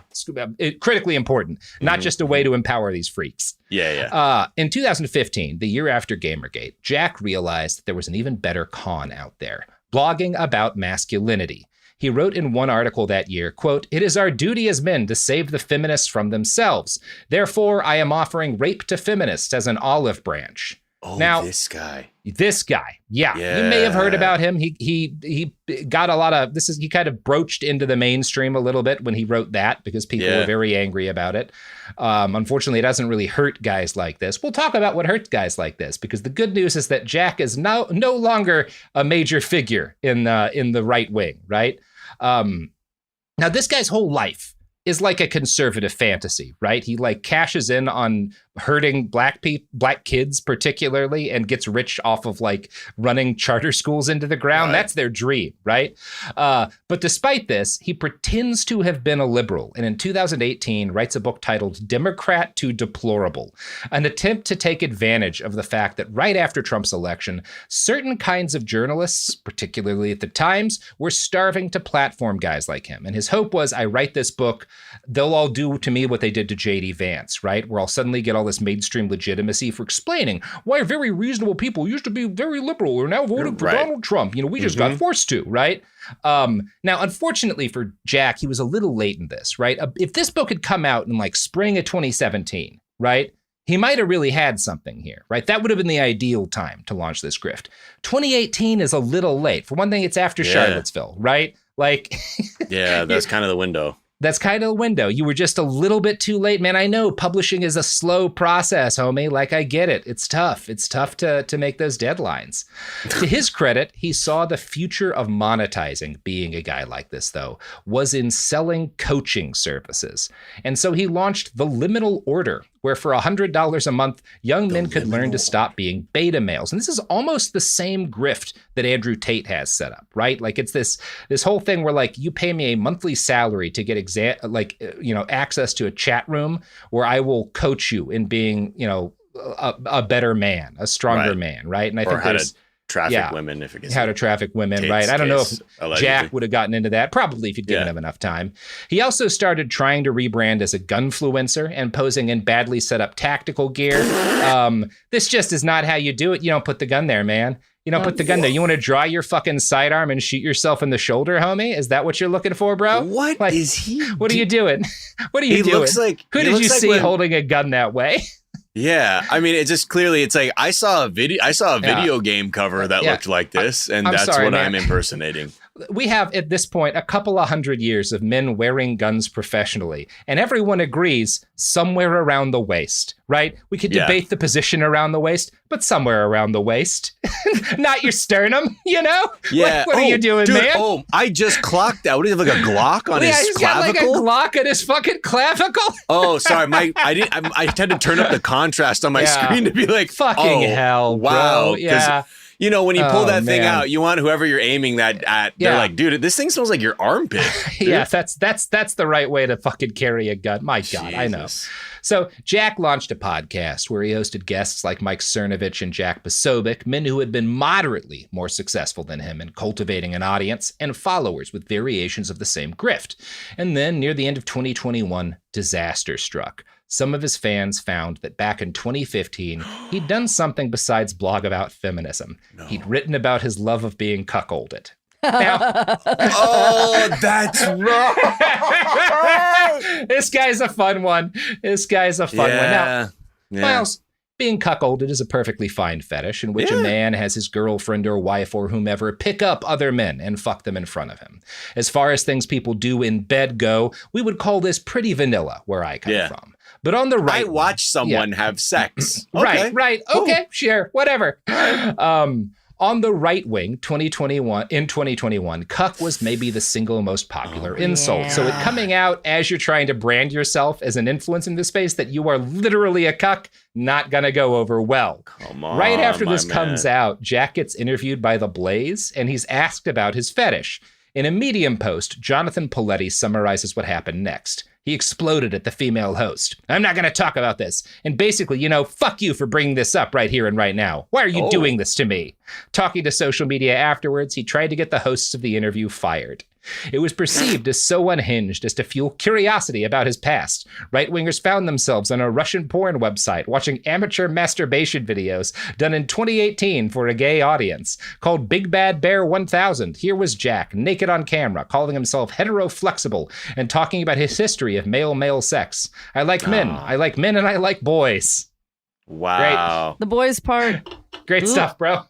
Critically important, not just a way to empower these freaks. In 2015, the year after Gamergate, Jack realized that there was an even better con out there, blogging about masculinity. He wrote in one article that year, quote, "It is our duty as men to save the feminists from themselves. Therefore, I am offering rape to feminists as an olive branch." Oh, now, this guy. Yeah. You may have heard about him. He got a lot of he kind of broached into the mainstream a little bit when he wrote that because people were very angry about it. Unfortunately, it doesn't really hurt guys like this. We'll talk about what hurts guys like this, because the good news is that Jack is no longer a major figure in the right wing, right? Now, this guy's whole life is like a conservative fantasy, right? He cashes in on hurting black kids particularly, and gets rich off of running charter schools into the ground. That's their dream, right? But despite this, he pretends to have been a liberal, and in 2018 writes a book titled Democrat to Deplorable, an attempt to take advantage of the fact that right after Trump's election, certain kinds of journalists, particularly at the Times, were starving to platform guys like him. And his hope was, I write this book, they'll all do to me what they did to J.D. Vance, right? Where I'll suddenly get all this mainstream legitimacy for explaining why very reasonable people used to be very liberal or now voting for Donald Trump. We just got forced to, right? Now, unfortunately for Jack, he was a little late in this, right? If this book had come out in like spring of 2017, right? He might have really had something here, right? That would have been the ideal time to launch this grift. 2018 is a little late. For one thing, it's after Charlottesville, right? Like, yeah, that's kind of the window. That's kind of the window. You were just a little bit too late, man. I know publishing is a slow process, homie. Like, I get it. It's tough. It's tough to make those deadlines. To his credit, he saw the future of monetizing being a guy like this, though, was in selling coaching services. And so he launched The Liminal Order, where for $100 a month, young men could learn to stop being beta males. And this is almost the same grift that Andrew Tate has set up, right? Like, it's this whole thing where, like, you pay me a monthly salary to get access to a chat room where I will coach you in being, a better man, a stronger man, right? And I think there's traffic women if it gets how to traffic women, Tate's right? I don't know if allegedly. Jack would have gotten into that. Probably if you'd given him enough time. He also started trying to rebrand as a gunfluencer and posing in badly set up tactical gear. This just is not how you do it. You don't put the gun there, man. You don't put the gun there. You want to draw your fucking sidearm and shoot yourself in the shoulder, homie? Is that what you're looking for, bro? What is he? What are you doing? What are you doing? Looks like, who did you see holding a gun that way? Yeah, I mean, it's just clearly, it's like I saw a video game cover that looked like this, and that's what I'm impersonating. We have, at this point, a couple of 100 years of men wearing guns professionally, and everyone agrees somewhere around the waist, right? We could debate the position around the waist, but somewhere around the waist. Not your sternum, Yeah. Like, what are you doing, dude, man? Oh, I just clocked that. What do you have, like a Glock on his he's clavicle? Got like a Glock on his fucking clavicle. Oh, sorry. I had to turn up the contrast on my screen to be like, fucking hell, wow. Bro. Yeah. When you pull that thing out, you want whoever you're aiming that at. They're like, dude, this thing smells like your armpit. Yeah, that's the right way to fucking carry a gun. My God, Jesus. I know. So Jack launched a podcast where he hosted guests like Mike Cernovich and Jack Posobiec, men who had been moderately more successful than him in cultivating an audience and followers with variations of the same grift. And then near the end of 2021, disaster struck. Some of his fans found that back in 2015, he'd done something besides blog about feminism. No. He'd written about his love of being cuckolded. Now, that's right. This guy's a fun one. Now, Miles, being cuckolded is a perfectly fine fetish in which a man has his girlfriend or wife or whomever pick up other men and fuck them in front of him. As far as things people do in bed go, we would call this pretty vanilla where I come from. But on the right, I watch someone have sex. Okay. Right. Okay, sure, whatever. On the right wing, 2021, cuck was maybe the single most popular insult. So it coming out as you're trying to brand yourself as an influence in this space that you are literally a cuck, not gonna go over well. Come on, right after this comes out, Jack gets interviewed by The Blaze, and he's asked about his fetish. In a Medium post, Jonathan Paletti summarizes what happened next. He exploded at the female host. I'm not going to talk about this. And basically, fuck you for bringing this up right here and right now. Why are you doing this to me? Talking to social media afterwards, he tried to get the hosts of the interview fired. It was perceived as so unhinged as to fuel curiosity about his past. Right-wingers found themselves on a Russian porn website watching amateur masturbation videos done in 2018 for a gay audience. Called Big Bad Bear 1000, here was Jack, naked on camera, calling himself hetero-flexible and talking about his history of male-male sex. I like men. I like men and I like boys. Wow. Great. The boys part. Great stuff, bro.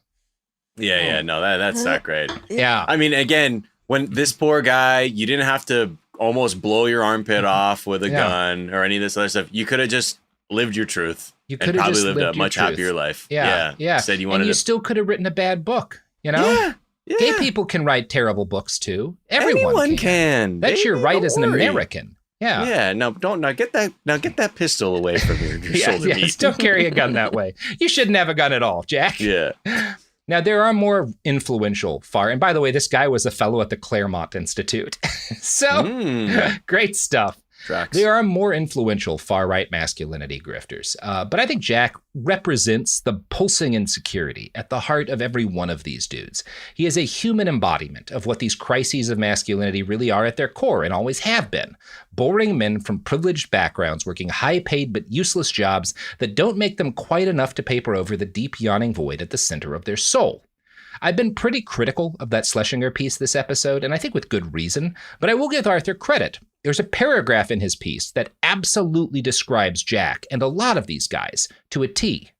Yeah, no, that's not great. Yeah. I mean, again, when this poor guy, you didn't have to almost blow your armpit off with a gun or any of this other stuff. You could have just lived your truth. You could have probably lived a much happier life. Yeah. Said you wanted and you still could have written a bad book, Yeah. Gay people can write terrible books too. Anyone can. That's your right as an American. Yeah. Yeah. No, don't get that pistol away from your shoulder. Yes, don't carry a gun that way. You shouldn't have a gun at all, Jack. Yeah. Now, there are more influential and by the way, this guy was a fellow at the Claremont Institute. So, great stuff. Tracks. They are more influential far-right masculinity grifters. But I think Jack represents the pulsing insecurity at the heart of every one of these dudes. He is a human embodiment of what these crises of masculinity really are at their core and always have been. Boring men from privileged backgrounds working high-paid but useless jobs that don't make them quite enough to paper over the deep yawning void at the center of their soul. I've been pretty critical of that Schlesinger piece this episode, and I think with good reason, but I will give Arthur credit. There's a paragraph in his piece that absolutely describes Jack and a lot of these guys to a T.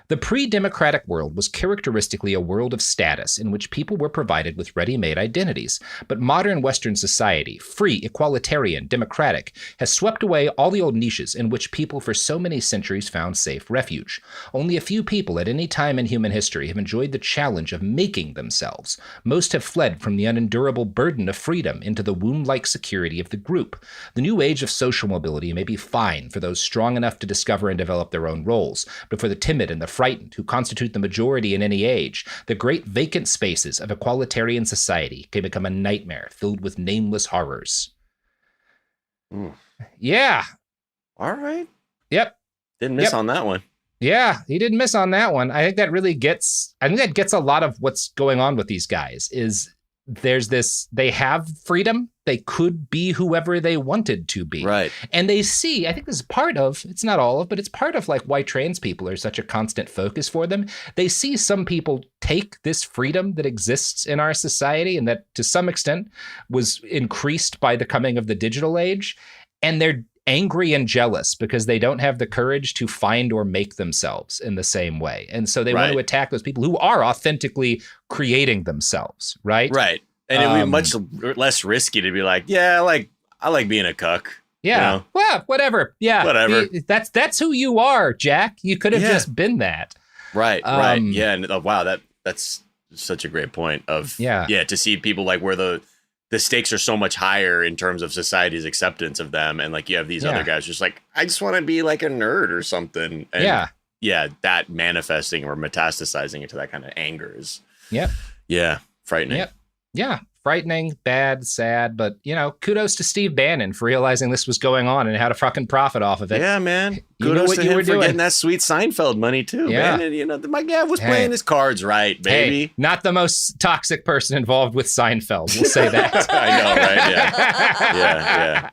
The pre-democratic world was characteristically a world of status in which people were provided with ready-made identities. But modern Western society, free, equalitarian, democratic, has swept away all the old niches in which people for so many centuries found safe refuge. Only a few people at any time in human history have enjoyed the challenge of making themselves. Most have fled from the unendurable burden of freedom into the womb-like security of the group. The new age of social mobility may be fine for those strong enough to discover and develop their own roles, but for the timid and the frightened, who constitute the majority in any age, the great vacant spaces of equalitarian society can become a nightmare filled with nameless horrors. Yeah. All right. Yep. Didn't miss on that one. Yeah, he didn't miss on that one. I think that gets a lot of what's going on with these guys is there's this, they have freedom. They could be whoever they wanted to be. Right. And they see, I think this is part of, it's not all of, but it's part of like why trans people are such a constant focus for them. They see some people take this freedom that exists in our society and that to some extent was increased by the coming of the digital age. And they're angry and jealous because they don't have the courage to find or make themselves in the same way. And so they want to attack those people who are authentically creating themselves, right? Right. And it would be much less risky to be like, yeah, I like being a cuck. Yeah. You know? Well, whatever. Yeah. Whatever. That's who you are, Jack. You could have just been that. Right. Right. Yeah. And wow, that's such a great point of, to see people like where the stakes are so much higher in terms of society's acceptance of them. And like, you have these other guys just like, I just want to be like a nerd or something. And that manifesting or metastasizing into that kind of anger is, frightening. Yep. Yeah. Frightening, bad, sad, but, you know, kudos to Steve Bannon for realizing this was going on and how to fucking profit off of it. Yeah, man. Kudos to him for getting that sweet Seinfeld money, too, man. And, you know, my guy was playing his cards right, baby. Hey, not the most toxic person involved with Seinfeld. We'll say that. I know, right?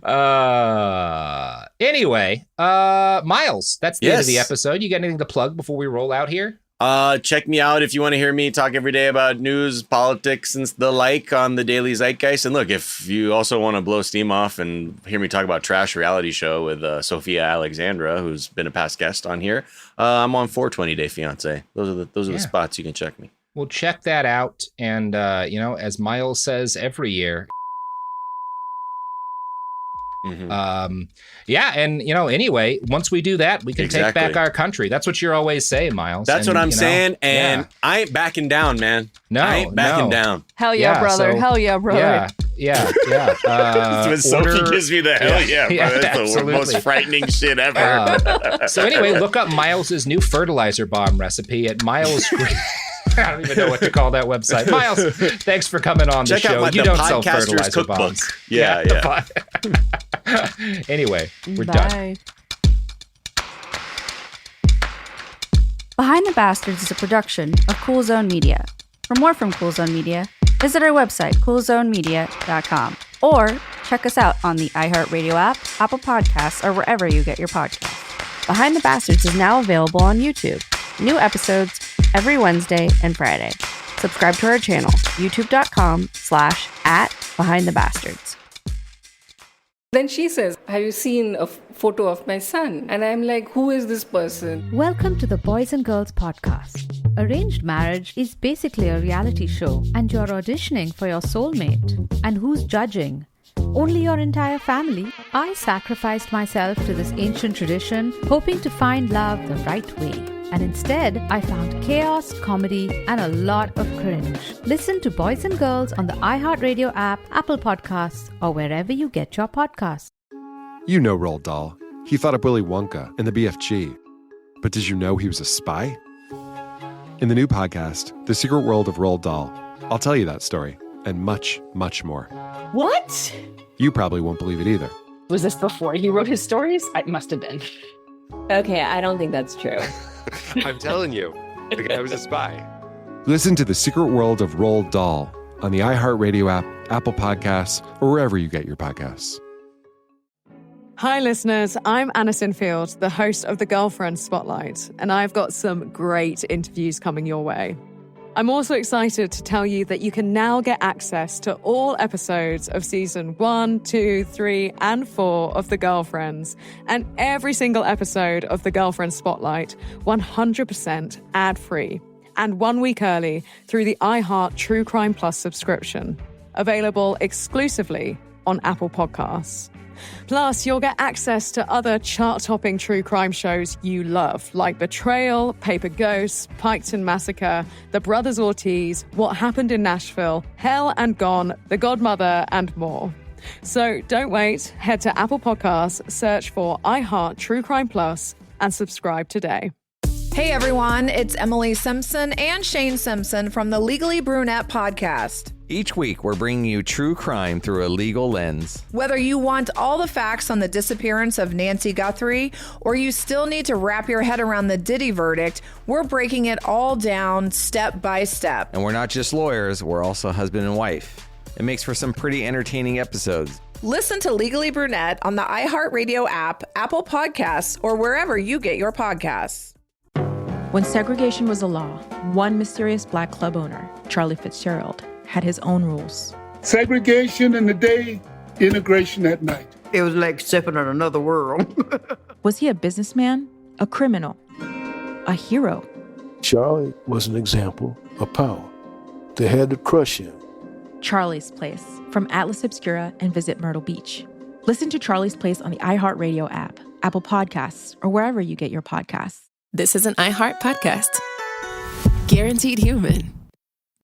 Yeah. Anyway, Miles, that's the end of the episode. You got anything to plug before we roll out here? Check me out if you want to hear me talk every day about news, politics, and the like on the Daily Zeitgeist. And look, if you also want to blow steam off and hear me talk about Trash Reality Show with Sophia Alexandra, who's been a past guest on here, I'm on 420 Day Fiance. Those are the spots you can check me. Well, check that out. And, you know, as Miles says every year, and you know, anyway, once we do that, we can take back our country. That's what you're always saying, Miles. That's what I'm saying, and I ain't backing down, man. I ain't backing down. Hell yeah, brother. Hell yeah, brother. Yeah. When Sophie gives me the hell yeah, brother. That's the most frightening shit ever. So anyway, look up Miles's new fertilizer bomb recipe at Miles. I don't even know what to call that website. Miles, thanks for coming on the show. You don't sell fertilizer bombs. Yeah. Anyway, we're done. Behind the Bastards is a production of Cool Zone Media. For more from Cool Zone Media, visit our website, coolzonemedia.com, or check us out on the iHeartRadio app, Apple Podcasts, or wherever you get your podcasts. Behind the Bastards is now available on YouTube. New episodes every Wednesday and Friday. Subscribe to our channel, youtube.com/@BehindTheBastards. Then she says, have you seen a photo of my son? And I'm like, who is this person? Welcome to the Boys and Girls Podcast. Arranged marriage is basically a reality show, and you're auditioning for your soulmate. And who's judging? Only your entire family. I sacrificed myself to this ancient tradition, hoping to find love the right way. And instead, I found chaos, comedy, and a lot of cringe. Listen to Boys and Girls on the iHeartRadio app, Apple Podcasts, or wherever you get your podcasts. You know Roald Dahl. He thought up Willy Wonka and the BFG. But did you know he was a spy? In the new podcast, The Secret World of Roald Dahl, I'll tell you that story and much, much more. What? You probably won't believe it either. Was this before he wrote his stories? It must have been. Okay, I don't think that's true. I'm telling you, the guy was a spy. Listen to The Secret World of Roald Dahl on the iHeartRadio app, Apple Podcasts, or wherever you get your podcasts. Hi, listeners. I'm Anna Sinfield, the host of the Girlfriend Spotlight, and I've got some great interviews coming your way. I'm also excited to tell you that you can now get access to all episodes of season 1, 2, 3, and 4 of The Girlfriends, and every single episode of the Girlfriend Spotlight 100% ad-free, and 1 week early through the iHeart True Crime Plus subscription, available exclusively on Apple Podcasts. Plus, you'll get access to other chart-topping true crime shows you love, like Betrayal, Paper Ghosts, Piketon Massacre, The Brothers Ortiz, What Happened in Nashville, Hell and Gone, The Godmother, and more. So don't wait. Head to Apple Podcasts, search for iHeart True Crime Plus, and subscribe today. Hey everyone, it's Emily Simpson and Shane Simpson from the Legally Brunette podcast. Each week, we're bringing you true crime through a legal lens. Whether you want all the facts on the disappearance of Nancy Guthrie, or you still need to wrap your head around the Diddy verdict, we're breaking it all down step by step. And we're not just lawyers, we're also husband and wife. It makes for some pretty entertaining episodes. Listen to Legally Brunette on the iHeartRadio app, Apple Podcasts, or wherever you get your podcasts. When segregation was a law, one mysterious black club owner, Charlie Fitzgerald, had his own rules. Segregation in the day, integration at night. It was like stepping in another world. Was he a businessman, a criminal, a hero? Charlie was an example of power. They had to crush him. Charlie's Place, from Atlas Obscura and Visit Myrtle Beach. Listen to Charlie's Place on the iHeartRadio app, Apple Podcasts, or wherever you get your podcasts. This is an iHeart podcast. Guaranteed Human.